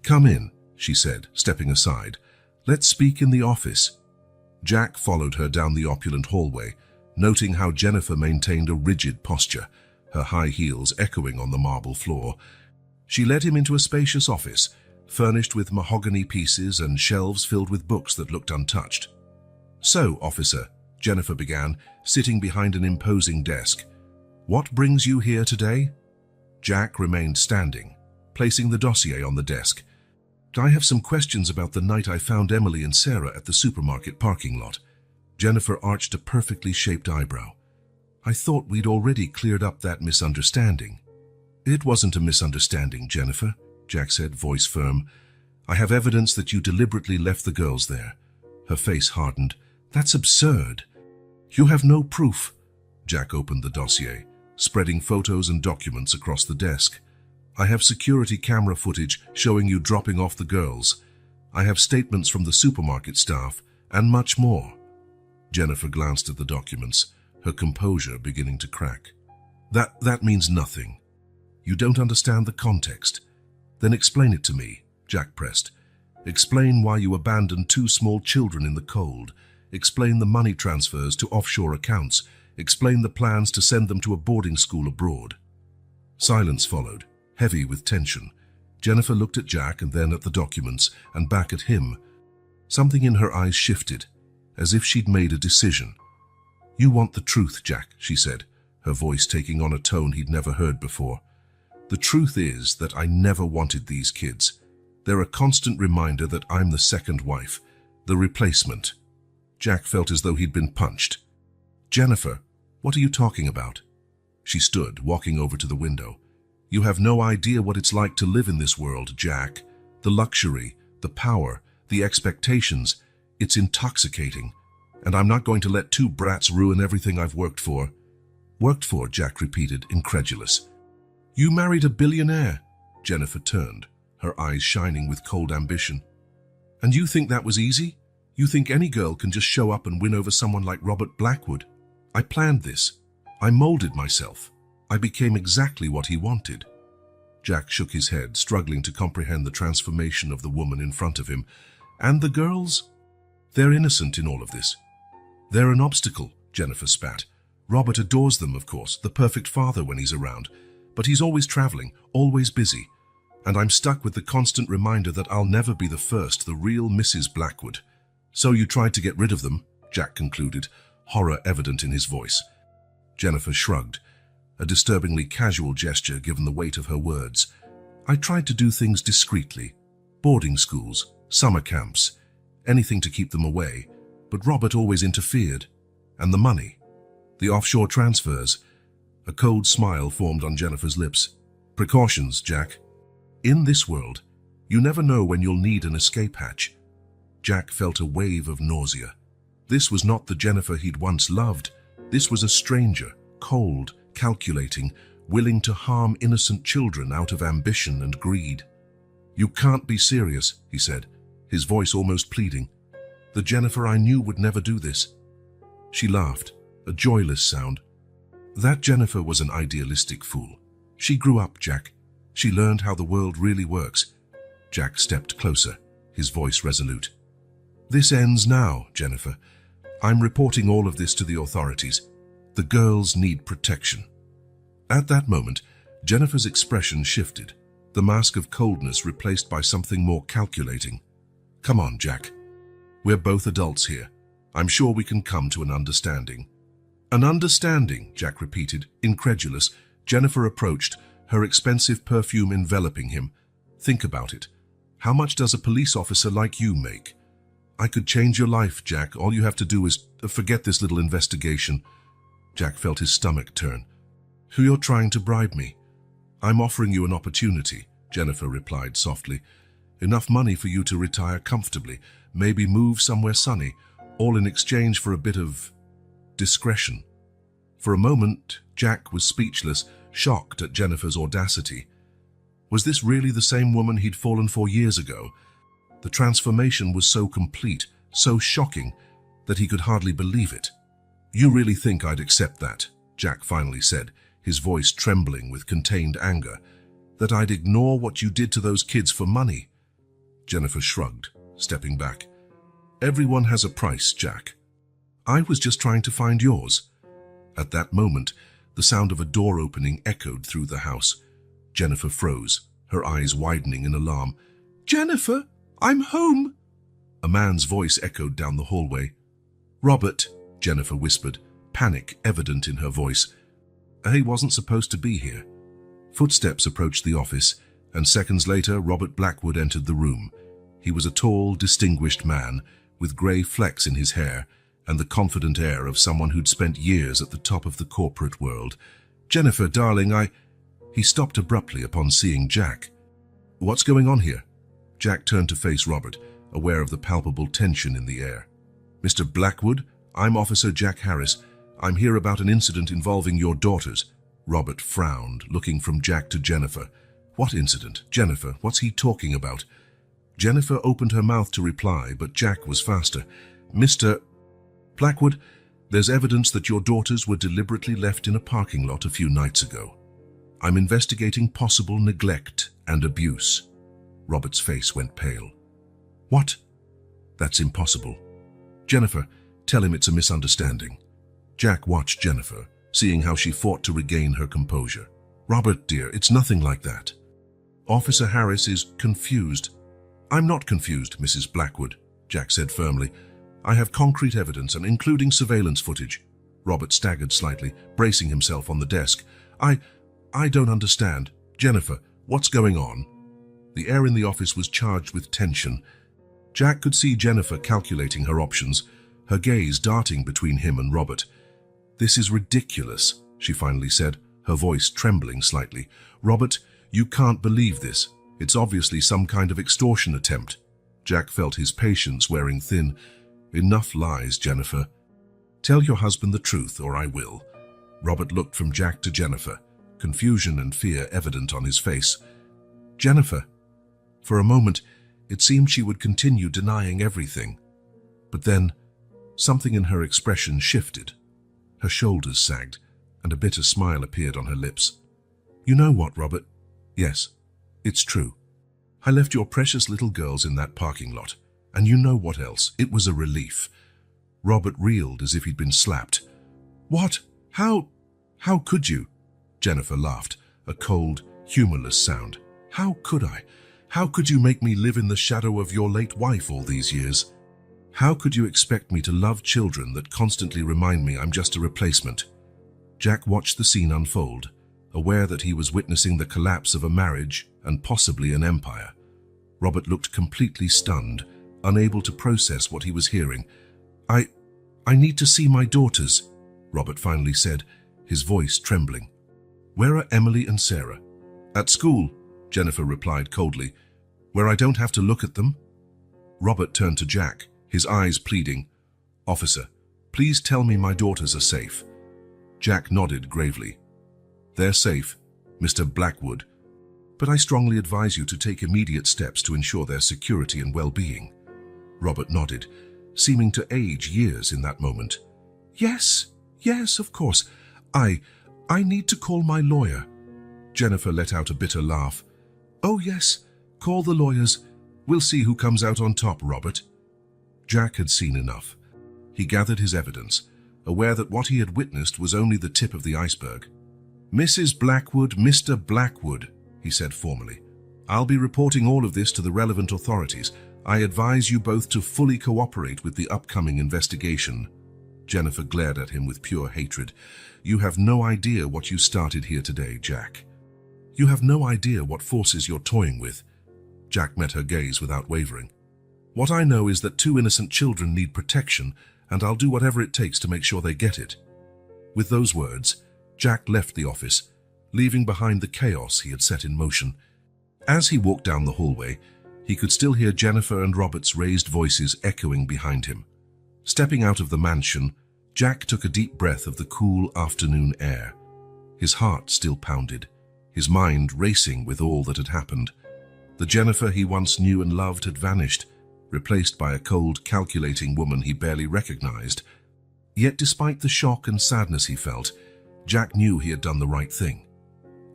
[SPEAKER 1] "Come in," she said, stepping aside. "Let's speak in the office." Jack followed her down the opulent hallway, noting how Jennifer maintained a rigid posture, her high heels echoing on the marble floor. She led him into a spacious office, furnished with mahogany pieces and shelves filled with books that looked untouched. "So, officer," Jennifer began, sitting behind an imposing desk, "what brings you here today?" Jack remained standing, placing the dossier on the desk. "I have some questions about the night I found Emily and Sarah at the supermarket parking lot." Jennifer arched a perfectly shaped eyebrow. "I thought we'd already cleared up that misunderstanding." "It wasn't a misunderstanding, Jennifer," Jack said, voice firm. "I have evidence that you deliberately left the girls there." Her face hardened. "That's absurd." "You have no proof." Jack opened the dossier, spreading photos and documents across the desk. "I have security camera footage showing you dropping off the girls. I have statements from the supermarket staff, and much more." Jennifer glanced at the documents, her composure beginning to crack. That means nothing. You don't understand the context. Then explain it to me," Jack pressed. "Explain why you abandoned 2 small children in the cold. Explain the money transfers to offshore accounts. Explain the plans to send them to a boarding school abroad." Silence followed, heavy with tension. Jennifer looked at Jack and then at the documents and back at him. Something in her eyes shifted, as if she'd made a decision. "You want the truth, Jack," she said, her voice taking on a tone he'd never heard before. "The truth is that I never wanted these kids. They're a constant reminder that I'm the second wife, the replacement." Jack felt as though he'd been punched. "Jennifer, what are you talking about?" She stood, walking over to the window. "You have no idea what it's like to live in this world, Jack. The luxury, the power, the expectations. It's intoxicating. And I'm not going to let 2 brats ruin everything I've worked for." "Worked for?" Jack repeated, incredulous. "You married a billionaire." Jennifer turned, her eyes shining with cold ambition. "And you think that was easy? You think any girl can just show up and win over someone like Robert Blackwood? I planned this. I molded myself. I became exactly what he wanted." Jack shook his head, struggling to comprehend the transformation of the woman in front of him. "And the girls? They're innocent in all of this." "They're an obstacle," Jennifer spat. "Robert adores them, of course, the perfect father when he's around. But he's always traveling, always busy. And I'm stuck with the constant reminder that I'll never be the first, the real Mrs. Blackwood." "So you tried to get rid of them," Jack concluded, horror evident in his voice. Jennifer shrugged, a disturbingly casual gesture given the weight of her words. "I tried to do things discreetly. Boarding schools, summer camps, anything to keep them away. But Robert always interfered. And the money. The offshore transfers." A cold smile formed on Jennifer's lips. "Precautions, Jack. In this world, you never know when you'll need an escape hatch." Jack felt a wave of nausea. This was not the Jennifer he'd once loved. This was a stranger, cold, calculating, willing to harm innocent children out of ambition and greed. "You can't be serious," he said, his voice almost pleading. "The Jennifer I knew would never do this." She laughed, a joyless sound. "That Jennifer was an idealistic fool. She grew up, Jack. She learned how the world really works." Jack stepped closer, his voice resolute. "This ends now, Jennifer. I'm reporting all of this to the authorities. The girls need protection." At that moment, Jennifer's expression shifted, the mask of coldness replaced by something more calculating. "Come on, Jack. We're both adults here. I'm sure we can come to an understanding." "An understanding," Jack repeated, incredulous. Jennifer approached, her expensive perfume enveloping him. "Think about it. How much does a police officer like you make?" "I could change your life, Jack. All you have to do is forget this little investigation." Jack felt his stomach turn. "Who you're trying to bribe me?" "I'm offering you an opportunity," Jennifer replied softly. "Enough money for you to retire comfortably, maybe move somewhere sunny, all in exchange for a bit of discretion." For a moment, Jack was speechless, shocked at Jennifer's audacity. Was this really the same woman he'd fallen for years ago? The transformation was so complete, so shocking, that he could hardly believe it. "You really think I'd accept that?" Jack finally said, his voice trembling with contained anger. "That I'd ignore what you did to those kids for money?" Jennifer shrugged, stepping back. "Everyone has a price, Jack. I was just trying to find yours." At that moment, the sound of a door opening echoed through the house. Jennifer froze, her eyes widening in alarm. "Jennifer, I'm home!" A man's voice echoed down the hallway. "Robert," Jennifer whispered, panic evident in her voice. "He wasn't supposed to be here." Footsteps approached the office, and seconds later Robert Blackwood entered the room. He was a tall, distinguished man, with grey flecks in his hair, and the confident air of someone who'd spent years at the top of the corporate world. "Jennifer, darling, He stopped abruptly upon seeing Jack. "What's going on here?" Jack turned to face Robert, aware of the palpable tension in the air. "Mr. Blackwood, I'm Officer Jack Harris. I'm here about an incident involving your daughters." Robert frowned, looking from Jack to Jennifer. "What incident? Jennifer, what's he talking about?" Jennifer opened her mouth to reply, but Jack was faster. "Mr. Blackwood, there's evidence that your daughters were deliberately left in a parking lot a few nights ago. I'm investigating possible neglect and abuse." Robert's face went pale. "What? That's impossible. Jennifer, tell him it's a misunderstanding." Jack watched Jennifer, seeing how she fought to regain her composure. "Robert, dear, it's nothing like that." Officer Harris is confused. "I'm not confused, Mrs. Blackwood," Jack said firmly. "I have concrete evidence, and including surveillance footage." Robert staggered slightly, bracing himself on the desk. I don't understand. Jennifer, what's going on?" The air in the office was charged with tension. Jack could see Jennifer calculating her options, her gaze darting between him and Robert. "This is ridiculous," she finally said, her voice trembling slightly. "Robert, you can't believe this. It's obviously some kind of extortion attempt." Jack felt his patience wearing thin. "Enough lies, Jennifer. Tell your husband the truth, or I will." Robert looked from Jack to Jennifer, confusion and fear evident on his face. "Jennifer." For a moment, it seemed she would continue denying everything. But then, something in her expression shifted. Her shoulders sagged, and a bitter smile appeared on her lips. "You know what, Robert? Yes, it's true. I left your precious little girls in that parking lot, and you know what else? It was a relief." Robert reeled as if he'd been slapped. "What? How could you?" Jennifer laughed, a cold, humorless sound. "How could I? How could you make me live in the shadow of your late wife all these years? How could you expect me to love children that constantly remind me I'm just a replacement?" Jack watched the scene unfold, aware that he was witnessing the collapse of a marriage and possibly an empire. Robert looked completely stunned, unable to process what he was hearing. I need to see my daughters," Robert finally said, his voice trembling. "Where are Emily and Sarah?" "At school," Jennifer replied coldly. "Where I don't have to look at them?" Robert turned to Jack, his eyes pleading. "Officer, please tell me my daughters are safe." Jack nodded gravely. "They're safe, Mr. Blackwood, but I strongly advise you to take immediate steps to ensure their security and well-being." Robert nodded, seeming to age years in that moment. Yes, of course. I need to call my lawyer." Jennifer let out a bitter laugh. "Oh yes, call the lawyers. We'll see who comes out on top, Robert." Jack had seen enough. He gathered his evidence, aware that what he had witnessed was only the tip of the iceberg. "Mrs. Blackwood, Mr. Blackwood," he said formally, "I'll be reporting all of this to the relevant authorities. I advise you both to fully cooperate with the upcoming investigation." Jennifer glared at him with pure hatred. "You have no idea what you started here today, Jack. You have no idea what forces you're toying with." Jack met her gaze without wavering. "What I know is that 2 innocent children need protection, and I'll do whatever it takes to make sure they get it." With those words, Jack left the office, leaving behind the chaos he had set in motion. As he walked down the hallway, he could still hear Jennifer and Robert's raised voices echoing behind him. Stepping out of the mansion, Jack took a deep breath of the cool afternoon air. His heart still pounded, his mind racing with all that had happened. The Jennifer he once knew and loved had vanished, replaced by a cold, calculating woman he barely recognized. Yet despite the shock and sadness he felt, Jack knew he had done the right thing.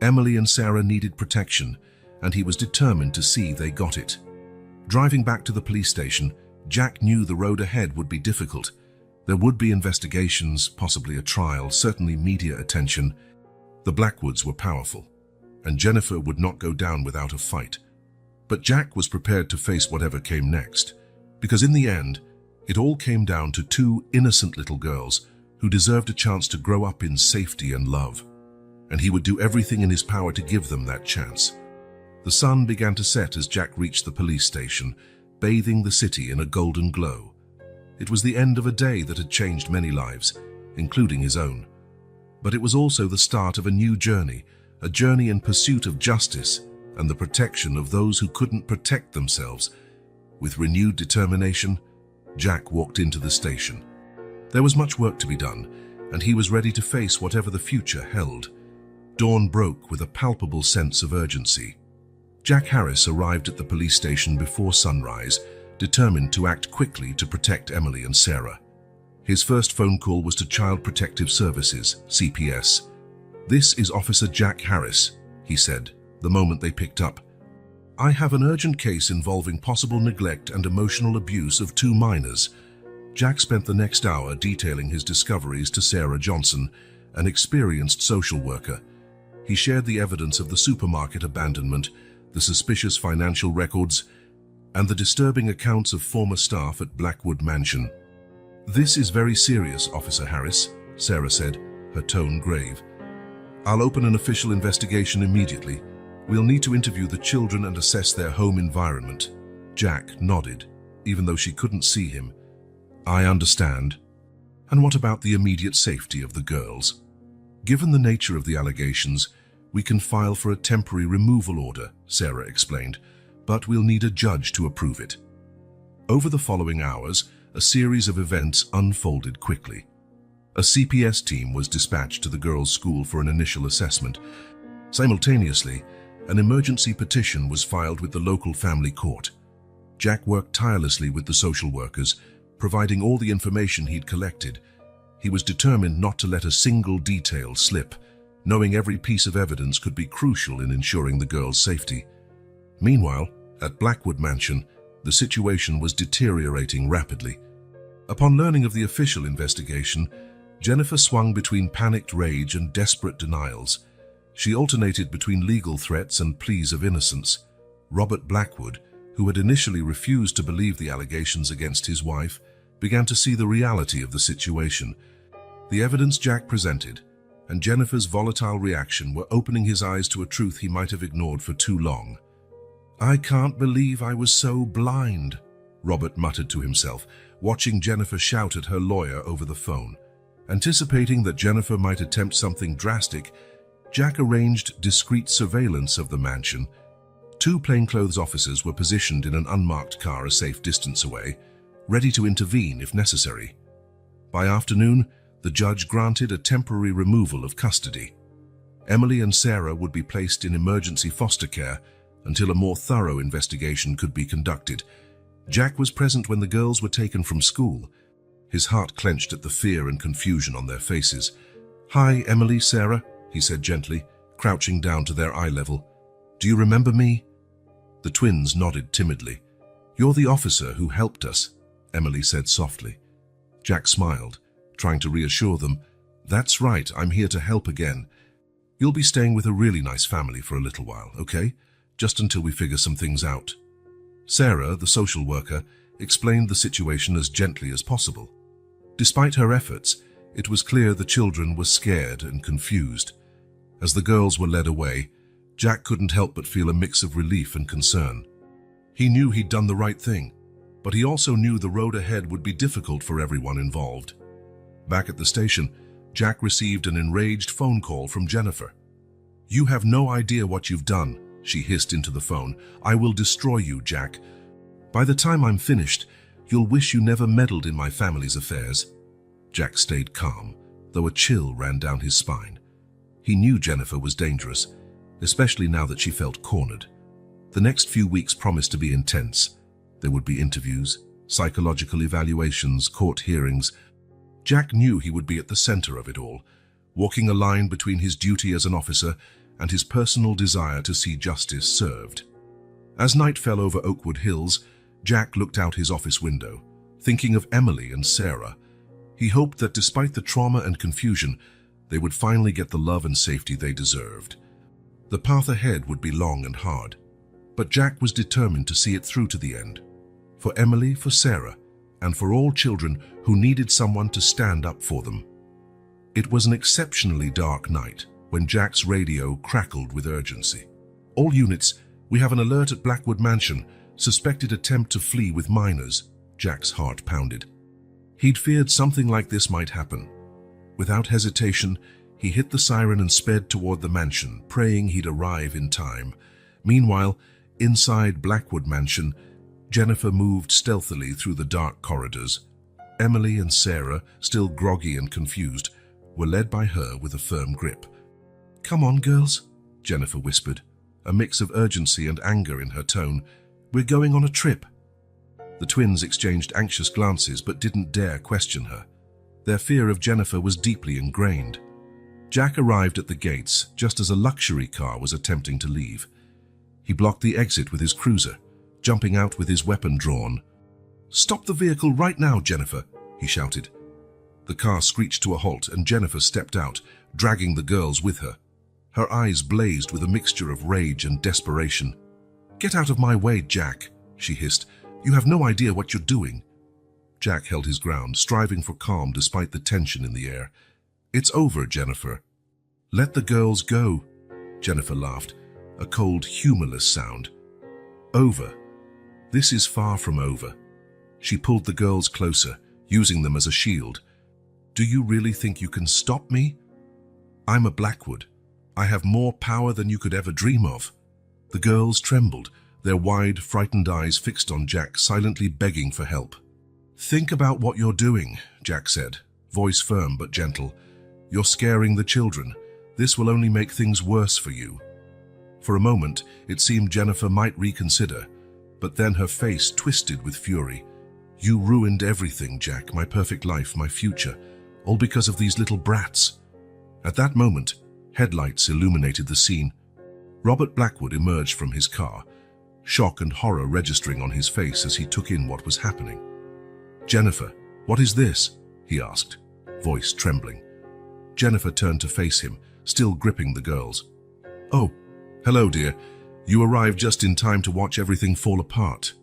[SPEAKER 1] Emily and Sarah needed protection, and he was determined to see they got it. Driving back to the police station, Jack knew the road ahead would be difficult. There would be investigations, possibly a trial, certainly media attention. The Blackwoods were powerful, and Jennifer would not go down without a fight. But Jack was prepared to face whatever came next, because in the end, it all came down to two innocent little girls who deserved a chance to grow up in safety and love. And he would do everything in his power to give them that chance. The sun began to set as Jack reached the police station, bathing the city in a golden glow. It was the end of a day that had changed many lives, including his own. But it was also the start of a new journey, a journey in pursuit of justice and the protection of those who couldn't protect themselves. With renewed determination, Jack walked into the station. There was much work to be done, and he was ready to face whatever the future held. Dawn broke with a palpable sense of urgency. Jack Harris arrived at the police station before sunrise, determined to act quickly to protect Emily and Sarah. His first phone call was to Child Protective Services, CPS. "This is Officer Jack Harris," he said, the moment they picked up. "I have an urgent case involving possible neglect and emotional abuse of two minors." Jack spent the next hour detailing his discoveries to Sarah Johnson, an experienced social worker. He shared the evidence of the supermarket abandonment, the suspicious financial records, and the disturbing accounts of former staff at Blackwood Mansion. "This is very serious, Officer Harris," Sarah said, her tone grave. "I'll open an official investigation immediately. We'll need to interview the children and assess their home environment." Jack nodded, even though she couldn't see him. "I understand. And what about the immediate safety of the girls?" "Given the nature of the allegations, we can file for a temporary removal order," Sarah explained, "but we'll need a judge to approve it." Over the following hours, a series of events unfolded quickly. A CPS team was dispatched to the girls' school for an initial assessment. Simultaneously, an emergency petition was filed with the local family court. Jack worked tirelessly with the social workers, providing all the information he'd collected. He was determined not to let a single detail slip, knowing every piece of evidence could be crucial in ensuring the girls' safety. Meanwhile, at Blackwood Mansion, the situation was deteriorating rapidly. Upon learning of the official investigation, Jennifer swung between panicked rage and desperate denials. She alternated between legal threats and pleas of innocence. Robert Blackwood, who had initially refused to believe the allegations against his wife, began to see the reality of the situation. The evidence Jack presented and Jennifer's volatile reaction were opening his eyes to a truth he might have ignored for too long. "I can't believe I was so blind," Robert muttered to himself, watching Jennifer shout at her lawyer over the phone. Anticipating that Jennifer might attempt something drastic, Jack arranged discreet surveillance of the mansion. Two plainclothes officers were positioned in an unmarked car a safe distance away, ready to intervene if necessary. By afternoon, the judge granted a temporary removal of custody. Emily and Sarah would be placed in emergency foster care until a more thorough investigation could be conducted. Jack was present when the girls were taken from school. His heart clenched at the fear and confusion on their faces. "Hi, Emily, Sarah," he said gently, crouching down to their eye level. "Do you remember me?" The twins nodded timidly. "You're the officer who helped us," Emily said softly. Jack smiled, trying to reassure them. "That's right, I'm here to help again. You'll be staying with a really nice family for a little while, okay? Just until we figure some things out." Sarah, the social worker, explained the situation as gently as possible. Despite her efforts, it was clear the children were scared and confused. As the girls were led away, Jack couldn't help but feel a mix of relief and concern. He knew he'd done the right thing, but he also knew the road ahead would be difficult for everyone involved. Back at the station, Jack received an enraged phone call from Jennifer. "You have no idea what you've done," she hissed into the phone. "I will destroy you, Jack. By the time I'm finished, you'll wish you never meddled in my family's affairs." Jack stayed calm, though a chill ran down his spine. He knew Jennifer was dangerous, especially now that she felt cornered. The next few weeks promised to be intense. There would be interviews, psychological evaluations, court hearings. Jack knew he would be at the center of it all, walking a line between his duty as an officer and his personal desire to see justice served. As night fell over Oakwood Hills, Jack looked out his office window, thinking of Emily and Sarah. He hoped that despite the trauma and confusion, they would finally get the love and safety they deserved. The path ahead would be long and hard, but Jack was determined to see it through to the end. For Emily, for Sarah, and for all children who needed someone to stand up for them. It was an exceptionally dark night when Jack's radio crackled with urgency. "All units, we have an alert at Blackwood Mansion. Suspected attempt to flee with minors." Jack's heart pounded. He'd feared something like this might happen. Without hesitation, he hit the siren and sped toward the mansion, praying he'd arrive in time. Meanwhile, inside Blackwood Mansion, Jennifer moved stealthily through the dark corridors. Emily and Sarah, still groggy and confused, were led by her with a firm grip. "Come on, girls," Jennifer whispered, a mix of urgency and anger in her tone. "We're going on a trip." The twins exchanged anxious glances but didn't dare question her. Their fear of Jennifer was deeply ingrained. Jack arrived at the gates just as a luxury car was attempting to leave. He blocked the exit with his cruiser, jumping out with his weapon drawn. "Stop the vehicle right now, Jennifer," he shouted. The car screeched to a halt and Jennifer stepped out, dragging the girls with her. Her eyes blazed with a mixture of rage and desperation. "Get out of my way, Jack," she hissed. "You have no idea what you're doing." Jack held his ground, striving for calm despite the tension in the air. "It's over, Jennifer." "Let the girls go," Jennifer laughed, a cold, humorless sound. "Over? This is far from over." She pulled the girls closer, using them as a shield. "Do you really think you can stop me? I'm a Blackwood. I have more power than you could ever dream of." The girls trembled, their wide, frightened eyes fixed on Jack, silently begging for help. "Think about what you're doing," Jack said, voice firm but gentle. "You're scaring the children. This will only make things worse for you." For a moment, it seemed Jennifer might reconsider, but then her face twisted with fury. "You ruined everything, Jack, my perfect life, my future, all because of these little brats." At that moment, headlights illuminated the scene. Robert Blackwood emerged from his car, shock and horror registering on his face as he took in what was happening. "Jennifer, what is this?" he asked, voice trembling. Jennifer turned to face him, still gripping the girls. "Oh, hello, dear. You arrived just in time to watch everything fall apart."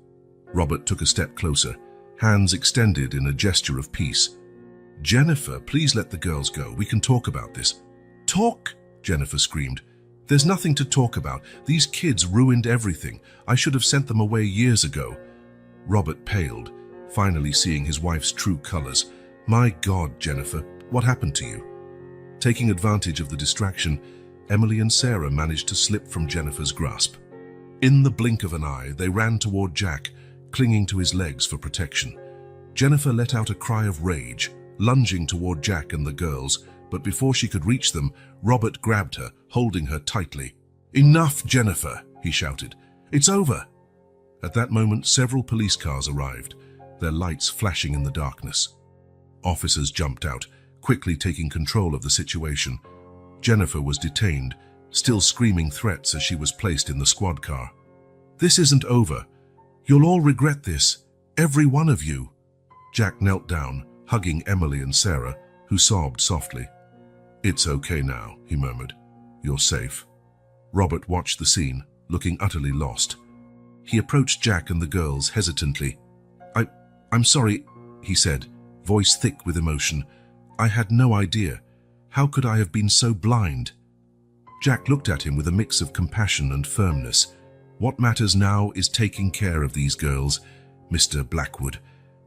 [SPEAKER 1] Robert took a step closer, hands extended in a gesture of peace. "Jennifer, please let the girls go. We can talk about this." "Talk?" Jennifer screamed. "There's nothing to talk about. These kids ruined everything. I should have sent them away years ago." Robert paled, finally seeing his wife's true colors. "My God, Jennifer, what happened to you?" Taking advantage of the distraction, Emily and Sarah managed to slip from Jennifer's grasp. In the blink of an eye, they ran toward Jack, clinging to his legs for protection. Jennifer let out a cry of rage, lunging toward Jack and the girls, but before she could reach them, Robert grabbed her, holding her tightly. "Enough, Jennifer," he shouted. "It's over." At that moment, several police cars arrived, their lights flashing in the darkness. Officers jumped out, quickly taking control of the situation. Jennifer was detained, still screaming threats as she was placed in the squad car. "This isn't over. You'll all regret this, every one of you." Jack knelt down, hugging Emily and Sarah, who sobbed softly. "It's okay now," he murmured. "You're safe." Robert watched the scene, looking utterly lost. He approached Jack and the girls hesitantly. I'm sorry," he said, voice thick with emotion. "I had no idea. How could I have been so blind?" Jack looked at him with a mix of compassion and firmness. "What matters now is taking care of these girls, Mr. Blackwood.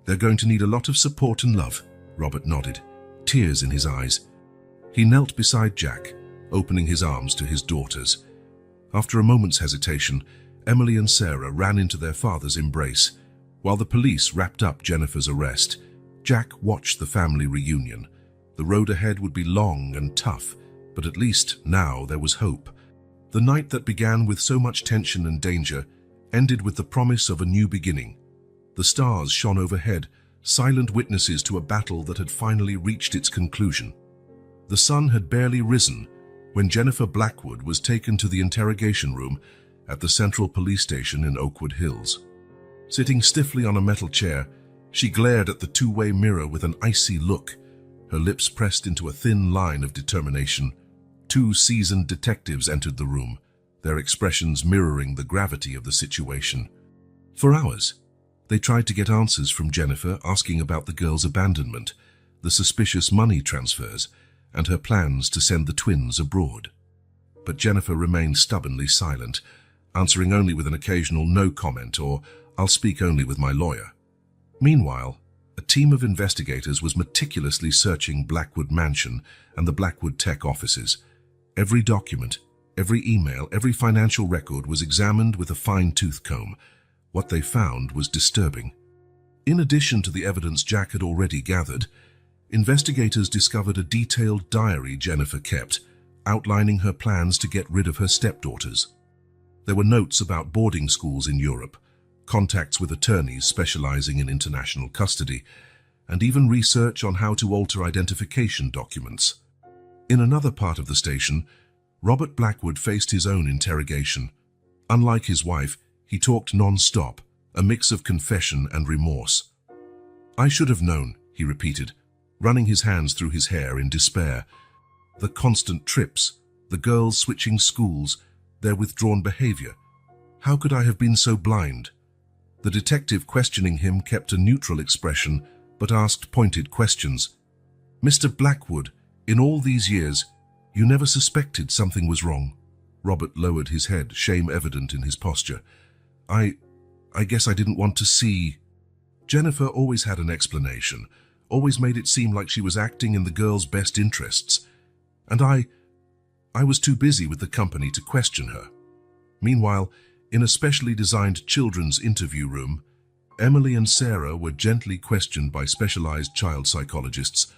[SPEAKER 1] They're going to need a lot of support and love." Robert nodded, tears in his eyes. He knelt beside Jack, opening his arms to his daughters. After a moment's hesitation, Emily and Sarah ran into their father's embrace. While the police wrapped up Jennifer's arrest, Jack watched the family reunion. The road ahead would be long and tough, but at least now there was hope. The night that began with so much tension and danger ended with the promise of a new beginning. The stars shone overhead, silent witnesses to a battle that had finally reached its conclusion. The sun had barely risen when Jennifer Blackwood was taken to the interrogation room at the Central Police Station in Oakwood Hills. Sitting stiffly on a metal chair, she glared at the two-way mirror with an icy look, her lips pressed into a thin line of determination. Two seasoned detectives entered the room, their expressions mirroring the gravity of the situation. For hours, they tried to get answers from Jennifer, asking about the girl's abandonment, the suspicious money transfers, and her plans to send the twins abroad. But Jennifer remained stubbornly silent, answering only with an occasional no comment or "I'll speak only with my lawyer." Meanwhile, a team of investigators was meticulously searching Blackwood Mansion and the Blackwood Tech offices. Every document, every email, every financial record was examined with a fine-tooth comb. What they found was disturbing. In addition to the evidence Jack had already gathered, investigators discovered a detailed diary Jennifer kept, outlining her plans to get rid of her stepdaughters. There were notes about boarding schools in Europe, contacts with attorneys specializing in international custody, and even research on how to alter identification documents. In another part of the station, Robert Blackwood faced his own interrogation. Unlike his wife, he talked non-stop, a mix of confession and remorse. "I should have known," he repeated, running his hands through his hair in despair. The constant trips, the girls switching schools, their withdrawn behavior. How could I have been so blind? The detective questioning him kept a neutral expression, but asked pointed questions. "Mr. Blackwood, in all these years, you never suspected something was wrong?" Robert lowered his head, shame evident in his posture. I guess I didn't want to see." Jennifer always had an explanation, always made it seem like she was acting in the girl's best interests. And I was too busy with the company to question her. Meanwhile, in a specially designed children's interview room, Emily and Sarah were gently questioned by specialized child psychologists.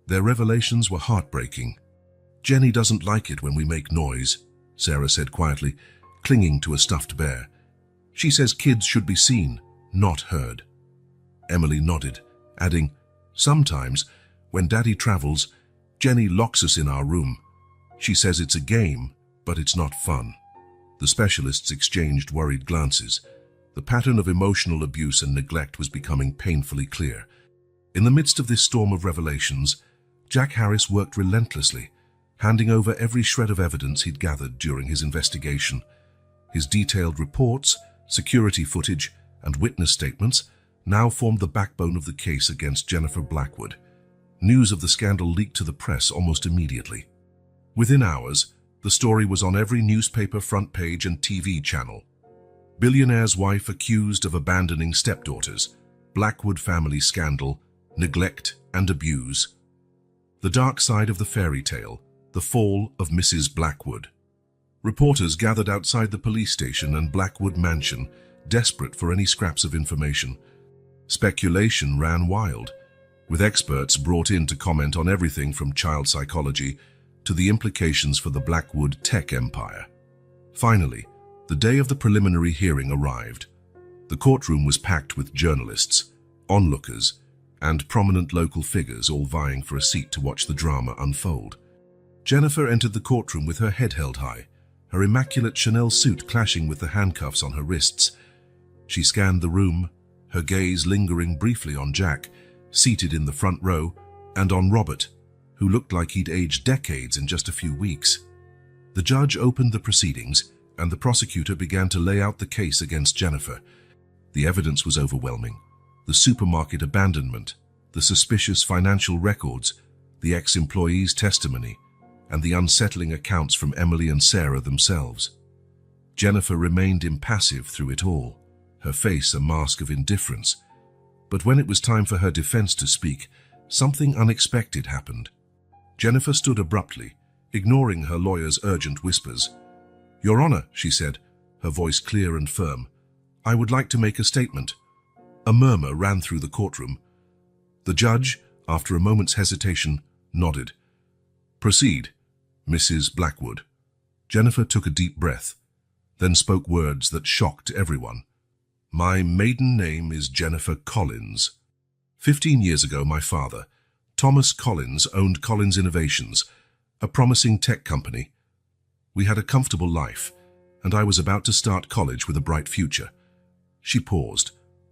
[SPEAKER 1] Their revelations were heartbreaking. "Jenny doesn't like it when we make noise," Sarah said quietly, clinging to a stuffed bear. "She says kids should be seen, not heard." Emily nodded, adding, "Sometimes, when Daddy travels, Jenny locks us in our room. She says it's a game, but it's not fun." The specialists exchanged worried glances. The pattern of emotional abuse and neglect was becoming painfully clear. In the midst of this storm of revelations, Jack Harris worked relentlessly, handing over every shred of evidence he'd gathered during his investigation. His detailed reports, security footage, and witness statements now formed the backbone of the case against Jennifer Blackwood. News of the scandal leaked to the press almost immediately. Within hours, the story was on every newspaper front page and TV channel. Billionaire's wife accused of abandoning stepdaughters, Blackwood family scandal, neglect and abuse. The dark side of the fairy tale, the fall of Mrs. Blackwood. Reporters gathered outside the police station and Blackwood Mansion, desperate for any scraps of information. Speculation ran wild, with experts brought in to comment on everything from child psychology to the implications for the Blackwood tech empire. Finally, the day of the preliminary hearing arrived. The courtroom was packed with journalists, onlookers, and prominent local figures all vying for a seat to watch the drama unfold. Jennifer entered the courtroom with her head held high, her immaculate Chanel suit clashing with the handcuffs on her wrists. She scanned the room, her gaze lingering briefly on Jack, seated in the front row, and on Robert, who looked like he'd aged decades in just a few weeks. The judge opened the proceedings, and the prosecutor began to lay out the case against Jennifer. The evidence was overwhelming. The supermarket abandonment, the suspicious financial records, the ex-employee's testimony, and the unsettling accounts from Emily and Sarah themselves. Jennifer remained impassive through it all, her face a mask of indifference. But when it was time for her defense to speak, something unexpected happened. Jennifer stood abruptly, ignoring her lawyer's urgent whispers. "Your Honor," she said, her voice clear and firm, "I would like to make a statement." A murmur ran through the courtroom. The judge, after a moment's hesitation, nodded. "Proceed, Mrs. Blackwood." Jennifer took a deep breath, then spoke words that shocked everyone. "My maiden name is Jennifer Collins. 15 years ago, my father, Thomas Collins owned Collins Innovations, a promising tech company. We had a comfortable life, and I was about to start college with a bright future. She paused,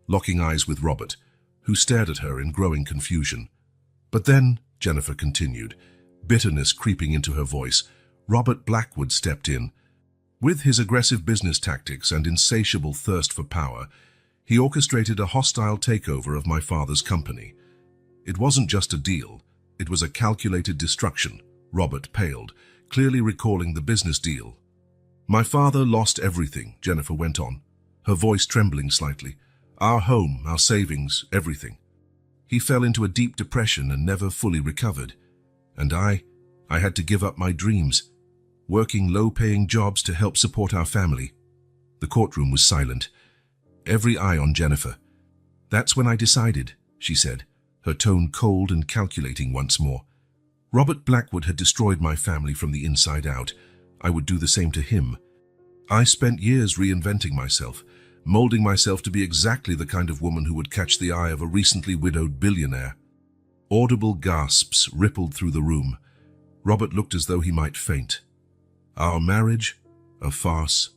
[SPEAKER 1] locking eyes with Robert, who stared at her in growing confusion. But then, Jennifer continued, bitterness creeping into her voice, Robert Blackwood stepped in. With his aggressive business tactics and insatiable thirst for power, he orchestrated a hostile takeover of my father's company. It wasn't just a deal, it was a calculated destruction. Robert paled, clearly recalling the business deal. My father lost everything, Jennifer went on, her voice trembling slightly. Our home, our savings, everything. He fell into a deep depression and never fully recovered. And I had to give up my dreams, working low-paying jobs to help support our family. The courtroom was silent, every eye on Jennifer. That's when I decided, she said, her tone cold and calculating once more. Robert Blackwood had destroyed my family from the inside out. I would do the same to him. I spent years reinventing myself, molding myself to be exactly the kind of woman who would catch the eye of a recently widowed billionaire. Audible gasps rippled through the room. Robert looked as though he might faint. Our marriage, a farce,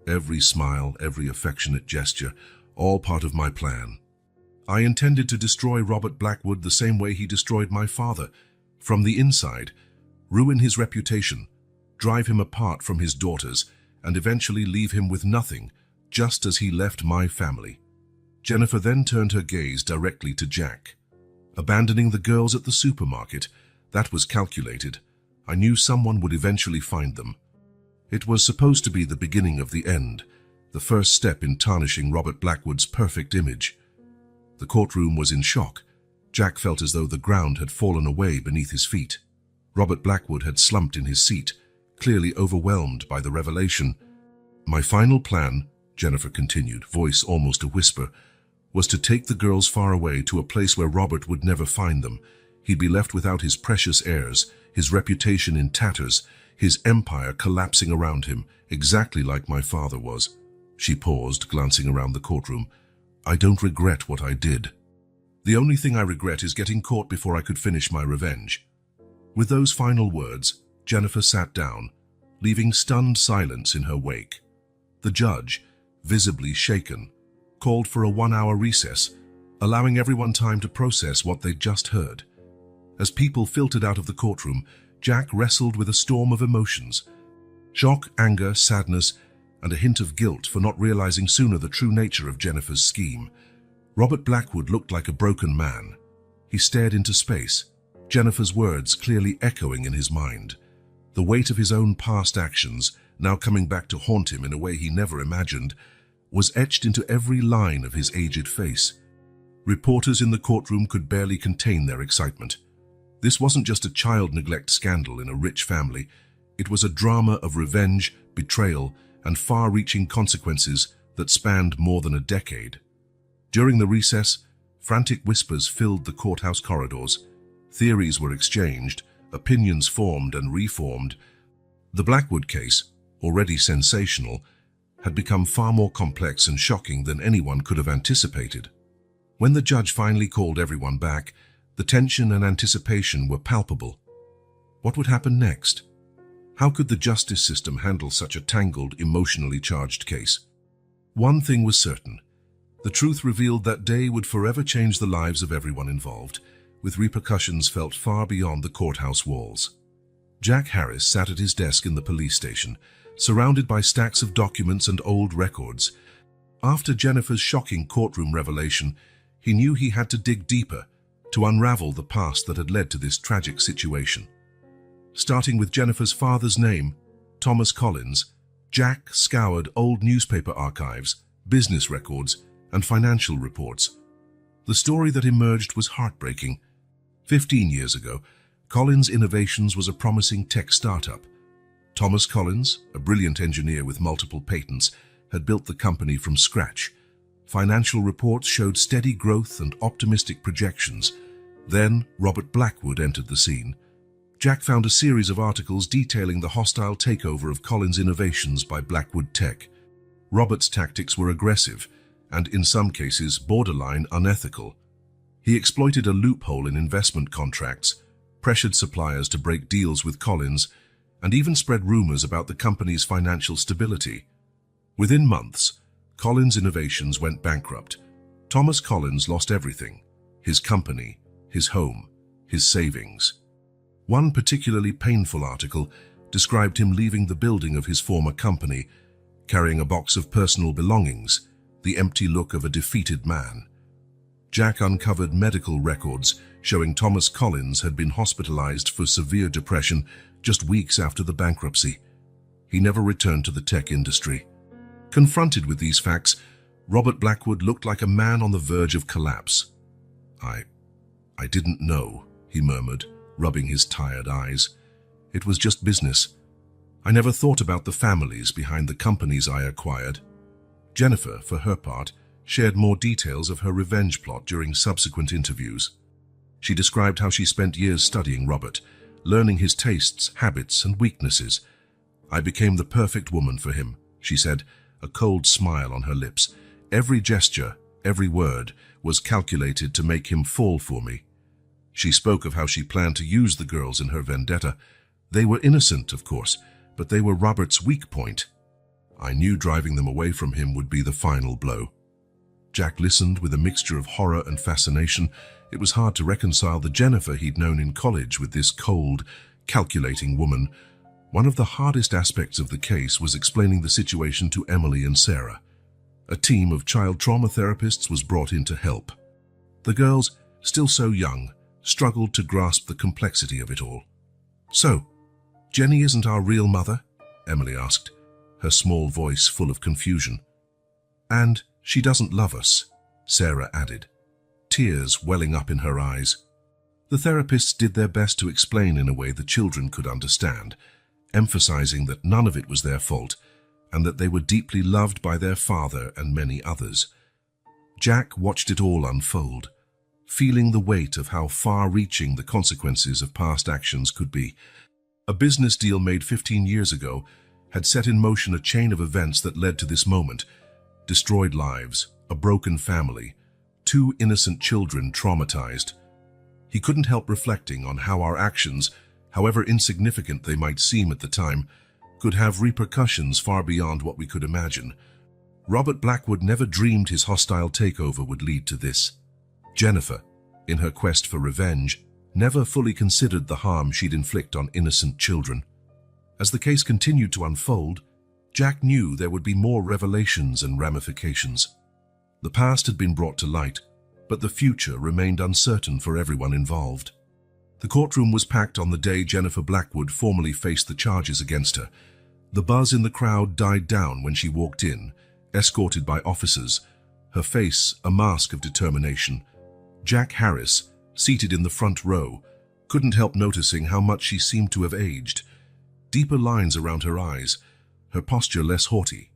[SPEAKER 1] every smile, every affectionate gesture, all part of my plan. I intended to destroy Robert Blackwood the same way he destroyed my father, from the inside, ruin his reputation, drive him apart from his daughters, and eventually leave him with nothing, just as he left my family. Jennifer then turned her gaze directly to Jack. Abandoning the girls at the supermarket, that was calculated. I knew someone would eventually find them. It was supposed to be the beginning of the end, the first step in tarnishing Robert Blackwood's perfect image. The courtroom was in shock. Jack felt as though the ground had fallen away beneath his feet. Robert Blackwood had slumped in his seat, clearly overwhelmed by the revelation. My final plan, Jennifer continued, voice almost a whisper, was to take the girls far away to a place where Robert would never find them. He'd be left without his precious heirs, his reputation in tatters, his empire collapsing around him, exactly like my father was. She paused, glancing around the courtroom. I don't regret what I did. The only thing I regret is getting caught before I could finish my revenge. With those final words, Jennifer sat down, leaving stunned silence in her wake. The judge, visibly shaken, called for a 1-hour recess, allowing everyone time to process what they'd just heard. As people filtered out of the courtroom, Jack wrestled with a storm of emotions. Shock, anger, sadness, and a hint of guilt for not realizing sooner the true nature of Jennifer's scheme. Robert Blackwood looked like a broken man. He stared into space, Jennifer's words clearly echoing in his mind. The weight of his own past actions, now coming back to haunt him in a way he never imagined, was etched into every line of his aged face. Reporters in the courtroom could barely contain their excitement. This wasn't just a child neglect scandal in a rich family. It was a drama of revenge, betrayal, and far-reaching consequences that spanned more than a decade. During the recess, frantic whispers filled the courthouse corridors. Theories were exchanged, opinions formed and reformed. The Blackwood case, already sensational, had become far more complex and shocking than anyone could have anticipated. When the judge finally called everyone back, the tension and anticipation were palpable. What would happen next? How could the justice system handle such a tangled, emotionally charged case? One thing was certain. The truth revealed that day would forever change the lives of everyone involved, with repercussions felt far beyond the courthouse walls. Jack Harris sat at his desk in the police station, surrounded by stacks of documents and old records. After Jennifer's shocking courtroom revelation, he knew he had to dig deeper to unravel the past that had led to this tragic situation. Starting with Jennifer's father's name, Thomas Collins, Jack scoured old newspaper archives, business records, and financial reports. The story that emerged was heartbreaking. 15 years ago, Collins Innovations was a promising tech startup. Thomas Collins, a brilliant engineer with multiple patents, had built the company from scratch. Financial reports showed steady growth and optimistic projections. Then Robert Blackwood entered the scene. Jack found a series of articles detailing the hostile takeover of Collins Innovations by Blackwood Tech. Robert's tactics were aggressive and, in some cases, borderline unethical. He exploited a loophole in investment contracts, pressured suppliers to break deals with Collins, and even spread rumors about the company's financial stability. Within months, Collins Innovations went bankrupt. Thomas Collins lost everything: his company, his home, his savings. One particularly painful article described him leaving the building of his former company, carrying a box of personal belongings, the empty look of a defeated man. Jack uncovered medical records showing Thomas Collins had been hospitalized for severe depression just weeks after the bankruptcy. He never returned to the tech industry. Confronted with these facts, Robert Blackwood looked like a man on the verge of collapse. I didn't know," he murmured, rubbing his tired eyes. "It was just business. I never thought about the families behind the companies I acquired." Jennifer, for her part, shared more details of her revenge plot during subsequent interviews. She described how she spent years studying Robert, learning his tastes, habits, and weaknesses. "I became the perfect woman for him," she said, a cold smile on her lips. "Every gesture, every word, was calculated to make him fall for me." She spoke of how she planned to use the girls in her vendetta. They were innocent, of course, but they were Robert's weak point. "I knew driving them away from him would be the final blow." Jack listened with a mixture of horror and fascination. It was hard to reconcile the Jennifer he'd known in college with this cold, calculating woman. One of the hardest aspects of the case was explaining the situation to Emily and Sarah. A team of child trauma therapists was brought in to help. The girls, still so young, struggled to grasp the complexity of it all. "So, Jenny isn't our real mother?" Emily asked, her small voice full of confusion. "And she doesn't love us," Sarah added, tears welling up in her eyes. The therapists did their best to explain in a way the children could understand, emphasizing that none of it was their fault and that they were deeply loved by their father and many others. Jack watched it all unfold, feeling the weight of how far-reaching the consequences of past actions could be. A business deal made 15 years ago had set in motion a chain of events that led to this moment: destroyed lives, a broken family, 2 innocent children traumatized. He couldn't help reflecting on how our actions, however insignificant they might seem at the time, could have repercussions far beyond what we could imagine. Robert Blackwood never dreamed his hostile takeover would lead to this. Jennifer, in her quest for revenge, never fully considered the harm she'd inflict on innocent children. As the case continued to unfold, Jack knew there would be more revelations and ramifications. The past had been brought to light, but the future remained uncertain for everyone involved. The courtroom was packed on the day Jennifer Blackwood formally faced the charges against her. The buzz in the crowd died down when she walked in, escorted by officers, her face a mask of determination. Jack Harris, seated in the front row, couldn't help noticing how much she seemed to have aged. Deeper lines around her eyes, her posture less haughty.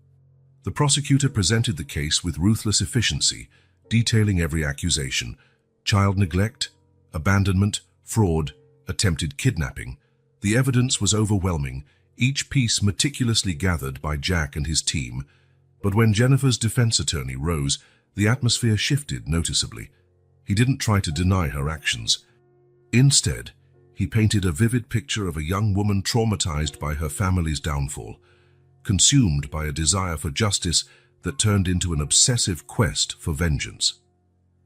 [SPEAKER 1] The prosecutor presented the case with ruthless efficiency, detailing every accusation: child neglect, abandonment, fraud, attempted kidnapping. The evidence was overwhelming, each piece meticulously gathered by Jack and his team. But when Jennifer's defense attorney rose, the atmosphere shifted noticeably. He didn't try to deny her actions. Instead, he painted a vivid picture of a young woman traumatized by her family's downfall, consumed by a desire for justice that turned into an obsessive quest for vengeance.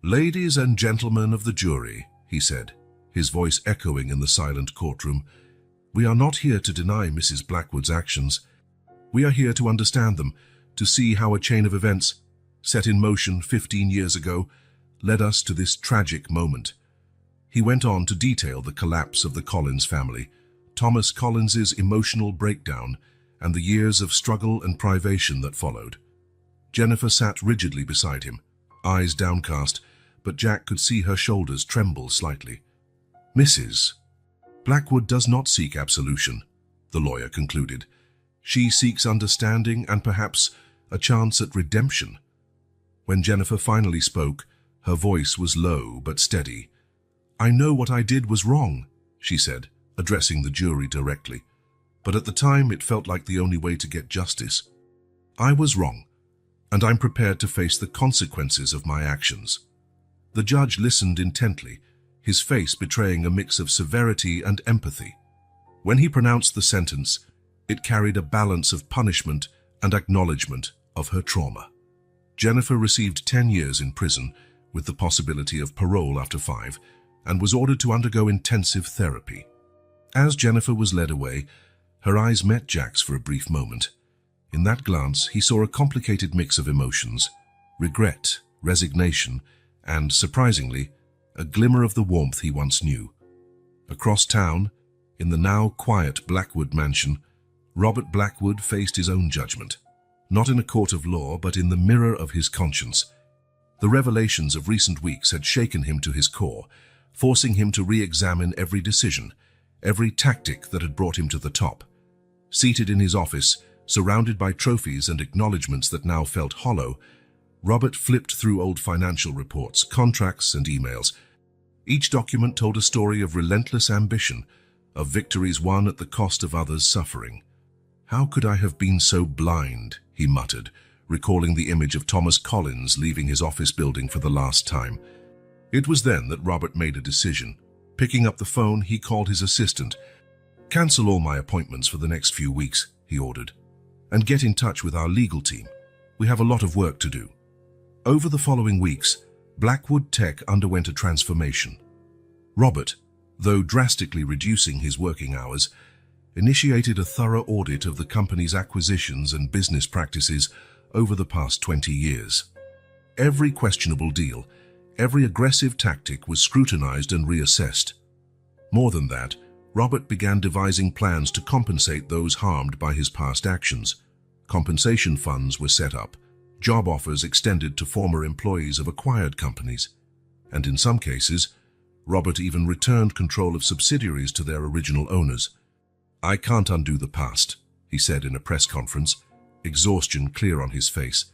[SPEAKER 1] "Ladies and gentlemen of the jury," he said, his voice echoing in the silent courtroom, "we are not here to deny Mrs. Blackwood's actions. We are here to understand them, to see how a chain of events, set in motion 15 years ago, led us to this tragic moment." He went on to detail the collapse of the Collins family, Thomas Collins's emotional breakdown, and the years of struggle and privation that followed. Jennifer sat rigidly beside him, eyes downcast, but Jack could see her shoulders tremble slightly. "Mrs. Blackwood does not seek absolution," the lawyer concluded. "She seeks understanding and perhaps a chance at redemption." When Jennifer finally spoke, her voice was low but steady. "I know what I did was wrong," she said, addressing the jury directly. "But at the time it felt like the only way to get justice. I was wrong, and I'm prepared to face the consequences of my actions." The judge listened intently, his face betraying a mix of severity and empathy. When he pronounced the sentence, it carried a balance of punishment and acknowledgement of her trauma. Jennifer received 10 years in prison, with the possibility of parole after 5, and was ordered to undergo intensive therapy. As Jennifer was led away, her eyes met Jack's for a brief moment. In that glance, he saw a complicated mix of emotions: regret, resignation, and, surprisingly, a glimmer of the warmth he once knew. Across town, in the now quiet Blackwood mansion, Robert Blackwood faced his own judgment, not in a court of law, but in the mirror of his conscience. The revelations of recent weeks had shaken him to his core, forcing him to re-examine every decision, every tactic that had brought him to the top. Seated in his office, surrounded by trophies and acknowledgements that now felt hollow, Robert flipped through old financial reports, contracts, and emails. Each document told a story of relentless ambition, of victories won at the cost of others' suffering. "How could I have been so blind?" he muttered, recalling the image of Thomas Collins leaving his office building for the last time. It was then that Robert made a decision. Picking up the phone, he called his assistant. "Cancel all my appointments for the next few weeks," he ordered, "and get in touch with our legal team. We have a lot of work to do." Over the following weeks, Blackwood Tech underwent a transformation. Robert, though drastically reducing his working hours, initiated a thorough audit of the company's acquisitions and business practices over the past 20 years. Every questionable deal, every aggressive tactic was scrutinized and reassessed. More than that, Robert began devising plans to compensate those harmed by his past actions. Compensation funds were set up, job offers extended to former employees of acquired companies, and in some cases, Robert even returned control of subsidiaries to their original owners. "I can't undo the past," he said in a press conference, exhaustion clear on his face.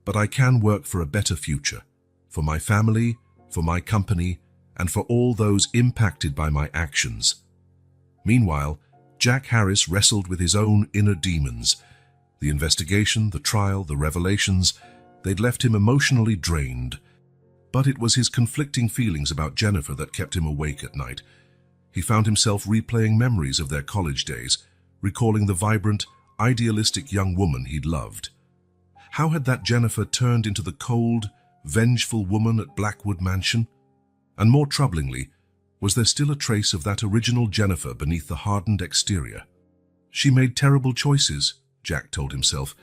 [SPEAKER 1] "But I can work for a better future, for my family, for my company, and for all those impacted by my actions." Meanwhile, Jack Harris wrestled with his own inner demons. The investigation, the trial, the revelations, they'd left him emotionally drained. But it was his conflicting feelings about Jennifer that kept him awake at night. He found himself replaying memories of their college days, recalling the vibrant, idealistic young woman he'd loved. How had that Jennifer turned into the cold, vengeful woman at Blackwood Mansion? And more troublingly, was there still a trace of that original Jennifer beneath the hardened exterior? "She made terrible choices," Jack told himself,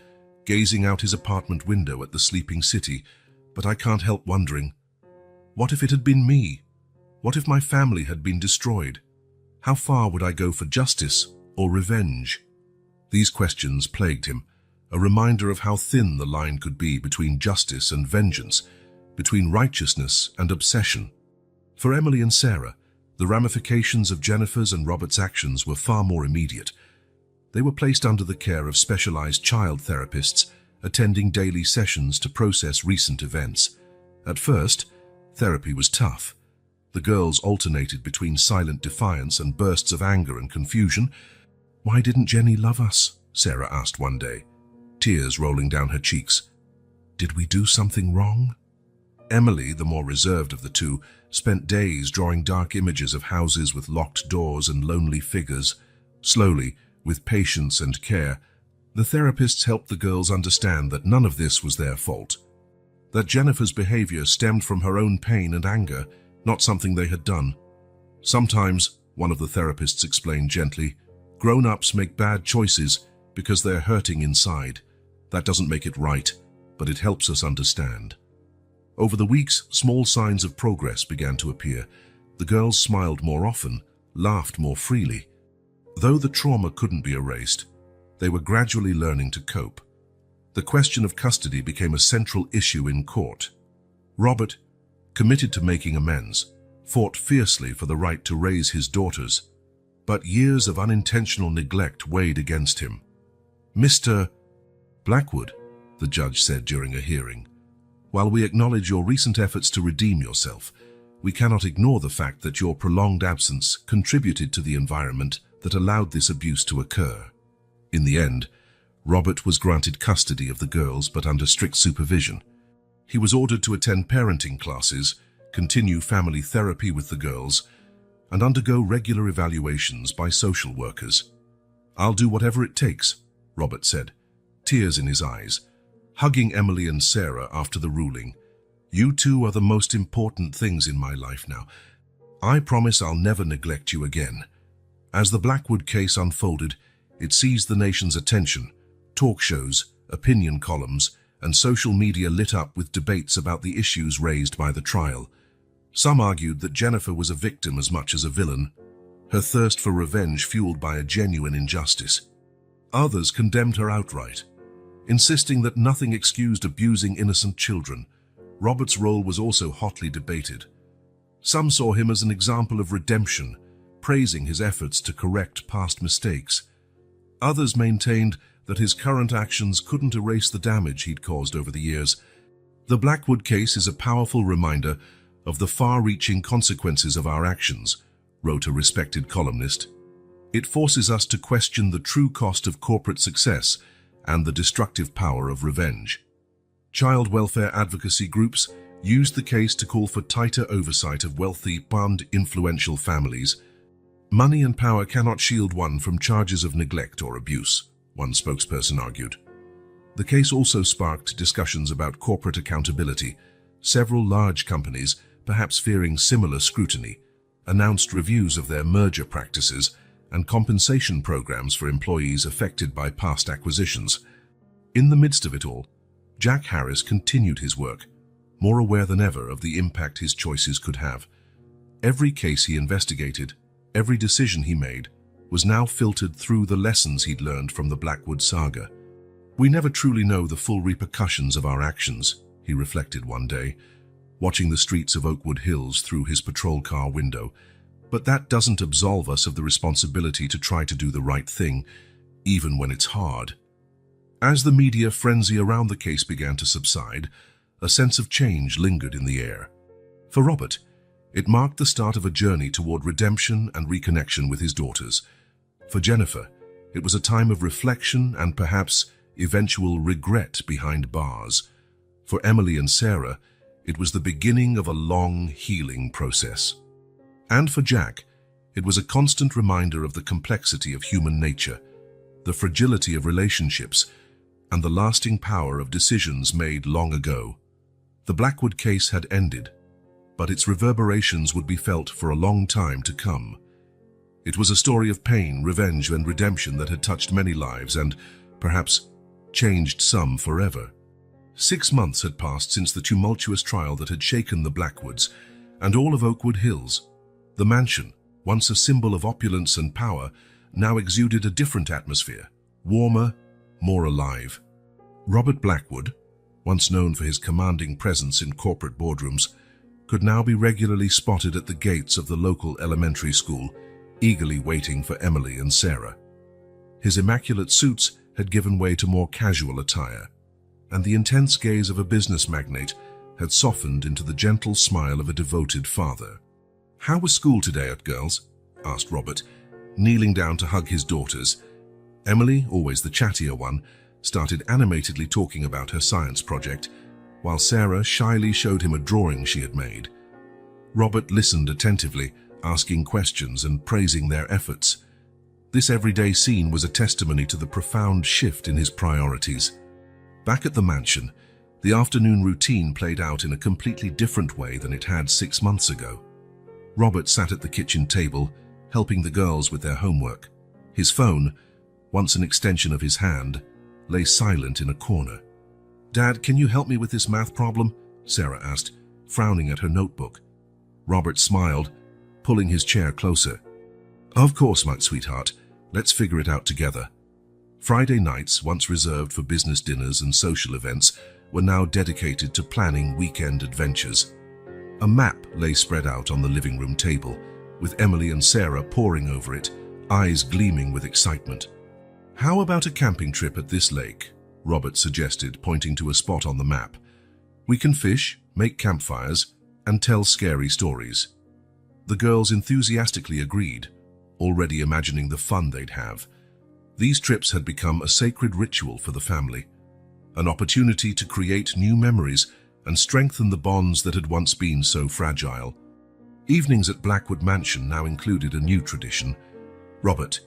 [SPEAKER 1] gazing out his apartment window at the sleeping city, "but I can't help wondering, what if it had been me? What if my family had been destroyed? How far would I go for justice or revenge?" These questions plagued him, a reminder of how thin the line could be between justice and vengeance, between righteousness and obsession. For Emily and Sarah, the ramifications of Jennifer's and Robert's actions were far more immediate. They were placed under the care of specialized child therapists, attending daily sessions to process recent events. At first, therapy was tough. The girls alternated between silent defiance and bursts of anger and confusion. "Why didn't Jenny love us?" Sarah asked one day, tears rolling down her cheeks. "Did we do something wrong?" Emily, the more reserved of the two, spent days drawing dark images of houses with locked doors and lonely figures. Slowly, with patience and care, the therapists helped the girls understand that none of this was their fault, that Jennifer's behavior stemmed from her own pain and anger, not something they had done. "Sometimes," one of the therapists explained gently, "grown-ups make bad choices because they're hurting inside. That doesn't make it right, but it helps us understand." Over the weeks, small signs of progress began to appear. The girls smiled more often, laughed more freely. Though the trauma couldn't be erased, they were gradually learning to cope. The question of custody became a central issue in court. Robert, committed to making amends, fought fiercely for the right to raise his daughters. But years of unintentional neglect weighed against him. "Mr. Blackwood," the judge said during a hearing, "while we acknowledge your recent efforts to redeem yourself, we cannot ignore the fact that your prolonged absence contributed to the environment that allowed this abuse to occur." In the end, Robert was granted custody of the girls, but under strict supervision. He was ordered to attend parenting classes, continue family therapy with the girls, and undergo regular evaluations by social workers. "I'll do whatever it takes," Robert said, tears in his eyes, hugging Emily and Sarah after the ruling. "You two are the most important things in my life now. I promise I'll never neglect you again." As the Blackwood case unfolded, it seized the nation's attention. Talk shows, opinion columns, and social media lit up with debates about the issues raised by the trial. Some argued that Jennifer was a victim as much as a villain, her thirst for revenge fueled by a genuine injustice. Others condemned her outright, insisting that nothing excused abusing innocent children. Robert's role was also hotly debated. Some saw him as an example of redemption, praising his efforts to correct past mistakes. Others maintained that his current actions couldn't erase the damage he'd caused over the years. The Blackwood case is a powerful reminder of the far-reaching consequences of our actions, wrote a respected columnist. It forces us to question the true cost of corporate success and the destructive power of revenge. Child welfare advocacy groups used the case to call for tighter oversight of wealthy and influential families. "Money and power cannot shield one from charges of neglect or abuse," one spokesperson argued. The case also sparked discussions about corporate accountability. Several large companies, perhaps fearing similar scrutiny, announced reviews of their merger practices and compensation programs for employees affected by past acquisitions. In the midst of it all, Jack Harris continued his work, more aware than ever of the impact his choices could have. Every case he investigated, every decision he made, was now filtered through the lessons he'd learned from the Blackwood saga. "We never truly know the full repercussions of our actions," he reflected one day, watching the streets of Oakwood Hills through his patrol car window. "But that doesn't absolve us of the responsibility to try to do the right thing, even when it's hard." As the media frenzy around the case began to subside, a sense of change lingered in the air. For Robert, it marked the start of a journey toward redemption and reconnection with his daughters. For Jennifer, it was a time of reflection and perhaps eventual regret behind bars. For Emily and Sarah, it was the beginning of a long healing process. And for Jack, it was a constant reminder of the complexity of human nature, the fragility of relationships, and the lasting power of decisions made long ago. The Blackwood case had ended, but its reverberations would be felt for a long time to come. It was a story of pain, revenge, and redemption that had touched many lives and, perhaps, changed some forever. 6 months had passed since the tumultuous trial that had shaken the Blackwoods and all of Oakwood Hills. The mansion, once a symbol of opulence and power, now exuded a different atmosphere, warmer, more alive. Robert Blackwood, once known for his commanding presence in corporate boardrooms, could now be regularly spotted at the gates of the local elementary school, eagerly waiting for Emily and Sarah. His immaculate suits had given way to more casual attire, and the intense gaze of a business magnate had softened into the gentle smile of a devoted father. "How was school today, girls?" asked Robert, kneeling down to hug his daughters. Emily, always the chattier one, started animatedly talking about her science project, while Sarah shyly showed him a drawing she had made. Robert listened attentively, asking questions and praising their efforts. This everyday scene was a testimony to the profound shift in his priorities. Back at the mansion, the afternoon routine played out in a completely different way than it had 6 months ago. Robert sat at the kitchen table, helping the girls with their homework. His phone, once an extension of his hand, lay silent in a corner. "Dad, can you help me with this math problem?" Sarah asked, frowning at her notebook. Robert smiled, pulling his chair closer. "Of course, my sweetheart. Let's figure it out together." Friday nights, once reserved for business dinners and social events, were now dedicated to planning weekend adventures. A map lay spread out on the living room table, with Emily and Sarah poring over it, eyes gleaming with excitement. "How about a camping trip at this lake?" Robert suggested, pointing to a spot on the map. "We can fish, make campfires, and tell scary stories." The girls enthusiastically agreed, already imagining the fun they'd have. These trips had become a sacred ritual for the family, an opportunity to create new memories and strengthen the bonds that had once been so fragile. Evenings at Blackwood Mansion now included a new tradition. Robert,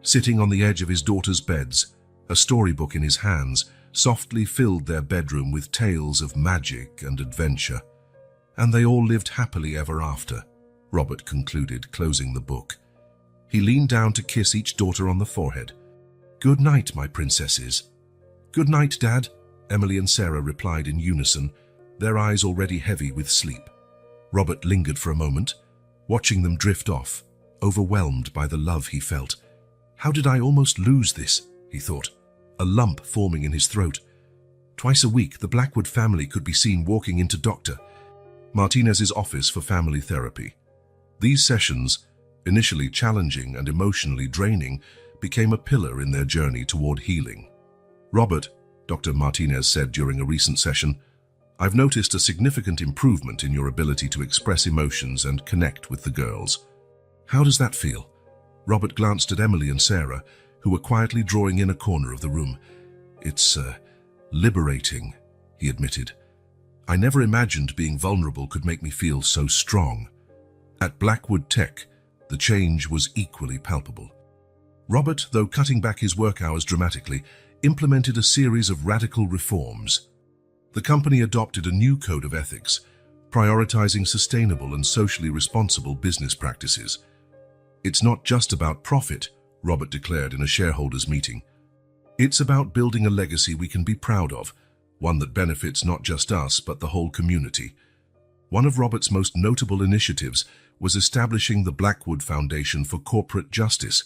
[SPEAKER 1] sitting on the edge of his daughter's beds, a storybook in his hands, softly filled their bedroom with tales of magic and adventure. And they all lived happily ever after, Robert concluded, closing the book. He leaned down to kiss each daughter on the forehead. "Good night, my princesses." "Good night, Dad," Emily and Sarah replied in unison, their eyes already heavy with sleep. Robert lingered for a moment, watching them drift off, overwhelmed by the love he felt. "How did I almost lose this?" he thought, a lump forming in his throat. Twice a week, the Blackwood family could be seen walking into Dr. Martinez's office for family therapy. These sessions, initially challenging and emotionally draining, became a pillar in their journey toward healing. "Robert," Dr. Martinez said during a recent session, "I've noticed a significant improvement in your ability to express emotions and connect with the girls." "How does that feel?" Robert glanced at Emily and Sarah, who were quietly drawing in a corner of the room. "It's liberating," he admitted. "I never imagined being vulnerable could make me feel so strong." At Blackwood Tech, the change was equally palpable. Robert, though cutting back his work hours dramatically, implemented a series of radical reforms. The company adopted a new code of ethics, prioritizing sustainable and socially responsible business practices. "It's not just about profit," Robert declared in a shareholders' meeting. "It's about building a legacy we can be proud of, one that benefits not just us but the whole community." One of Robert's most notable initiatives was establishing the Blackwood Foundation for Corporate Justice.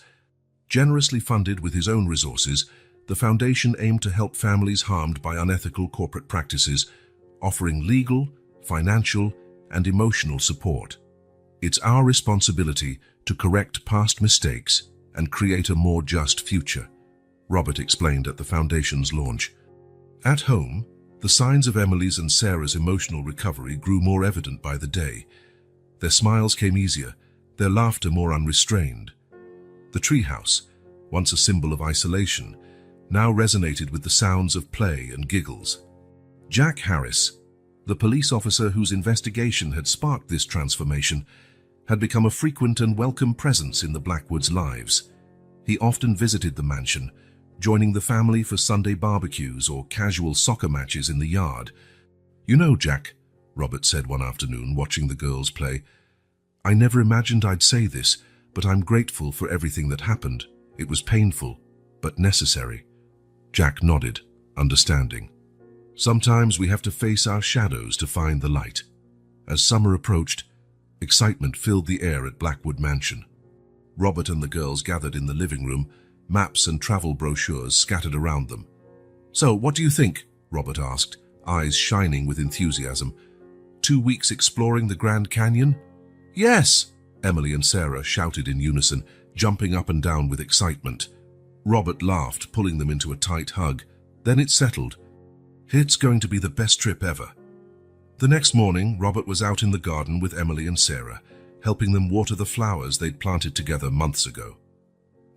[SPEAKER 1] Generously funded with his own resources, the foundation aimed to help families harmed by unethical corporate practices, offering legal, financial, and emotional support. "It's our responsibility to correct past mistakes and create a more just future," Robert explained at the foundation's launch. At home, the signs of Emily's and Sarah's emotional recovery grew more evident by the day. Their smiles came easier, their laughter more unrestrained. The treehouse, once a symbol of isolation, now resonated with the sounds of play and giggles. Jack Harris, the police officer whose investigation had sparked this transformation, had become a frequent and welcome presence in the Blackwoods' lives. He often visited the mansion, joining the family for Sunday barbecues or casual soccer matches in the yard. "You know, Jack," Robert said one afternoon, watching the girls play, "I never imagined I'd say this, but I'm grateful for everything that happened. It was painful, but necessary." Jack nodded, understanding. "Sometimes we have to face our shadows to find the light." As summer approached, excitement filled the air at Blackwood Mansion. Robert and the girls gathered in the living room, maps and travel brochures scattered around them. "So, what do you think?" Robert asked, eyes shining with enthusiasm. 2 weeks exploring the Grand Canyon?" "Yes!" Emily and Sarah shouted in unison, jumping up and down with excitement. Robert laughed, pulling them into a tight hug. Then it settled. "It's going to be the best trip ever." The next morning, Robert was out in the garden with Emily and Sarah, helping them water the flowers they'd planted together months ago.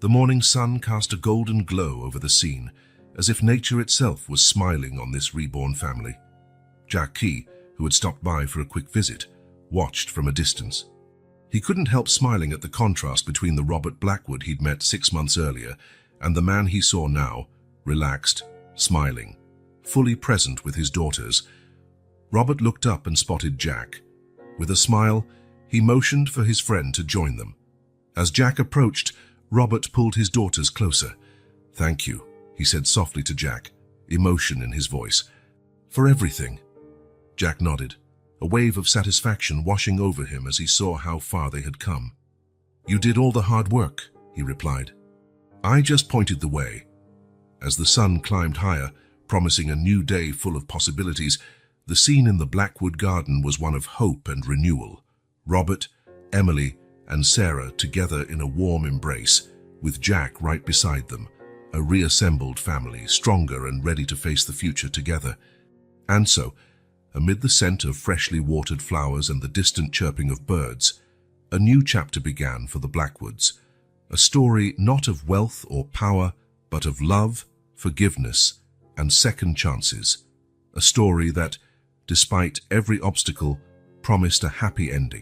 [SPEAKER 1] The morning sun cast a golden glow over the scene, as if nature itself was smiling on this reborn family. Jack Key, who had stopped by for a quick visit, watched from a distance. He couldn't help smiling at the contrast between the Robert Blackwood he'd met 6 months earlier and the man he saw now, relaxed, smiling, fully present with his daughters. Robert looked up and spotted Jack. With a smile, he motioned for his friend to join them. As Jack approached, Robert pulled his daughters closer. "Thank you," he said softly to Jack, emotion in his voice. "For everything." Jack nodded, a wave of satisfaction washing over him as he saw how far they had come. "You did all the hard work," he replied. "I just pointed the way." As the sun climbed higher, promising a new day full of possibilities, the scene in the Blackwood garden was one of hope and renewal. Robert, Emily, and Sarah together in a warm embrace, with Jack right beside them, a reassembled family, stronger and ready to face the future together. And so, amid the scent of freshly watered flowers and the distant chirping of birds, a new chapter began for the Blackwoods, a story not of wealth or power, but of love, forgiveness, and second chances, a story that, despite every obstacle, promised a happy ending.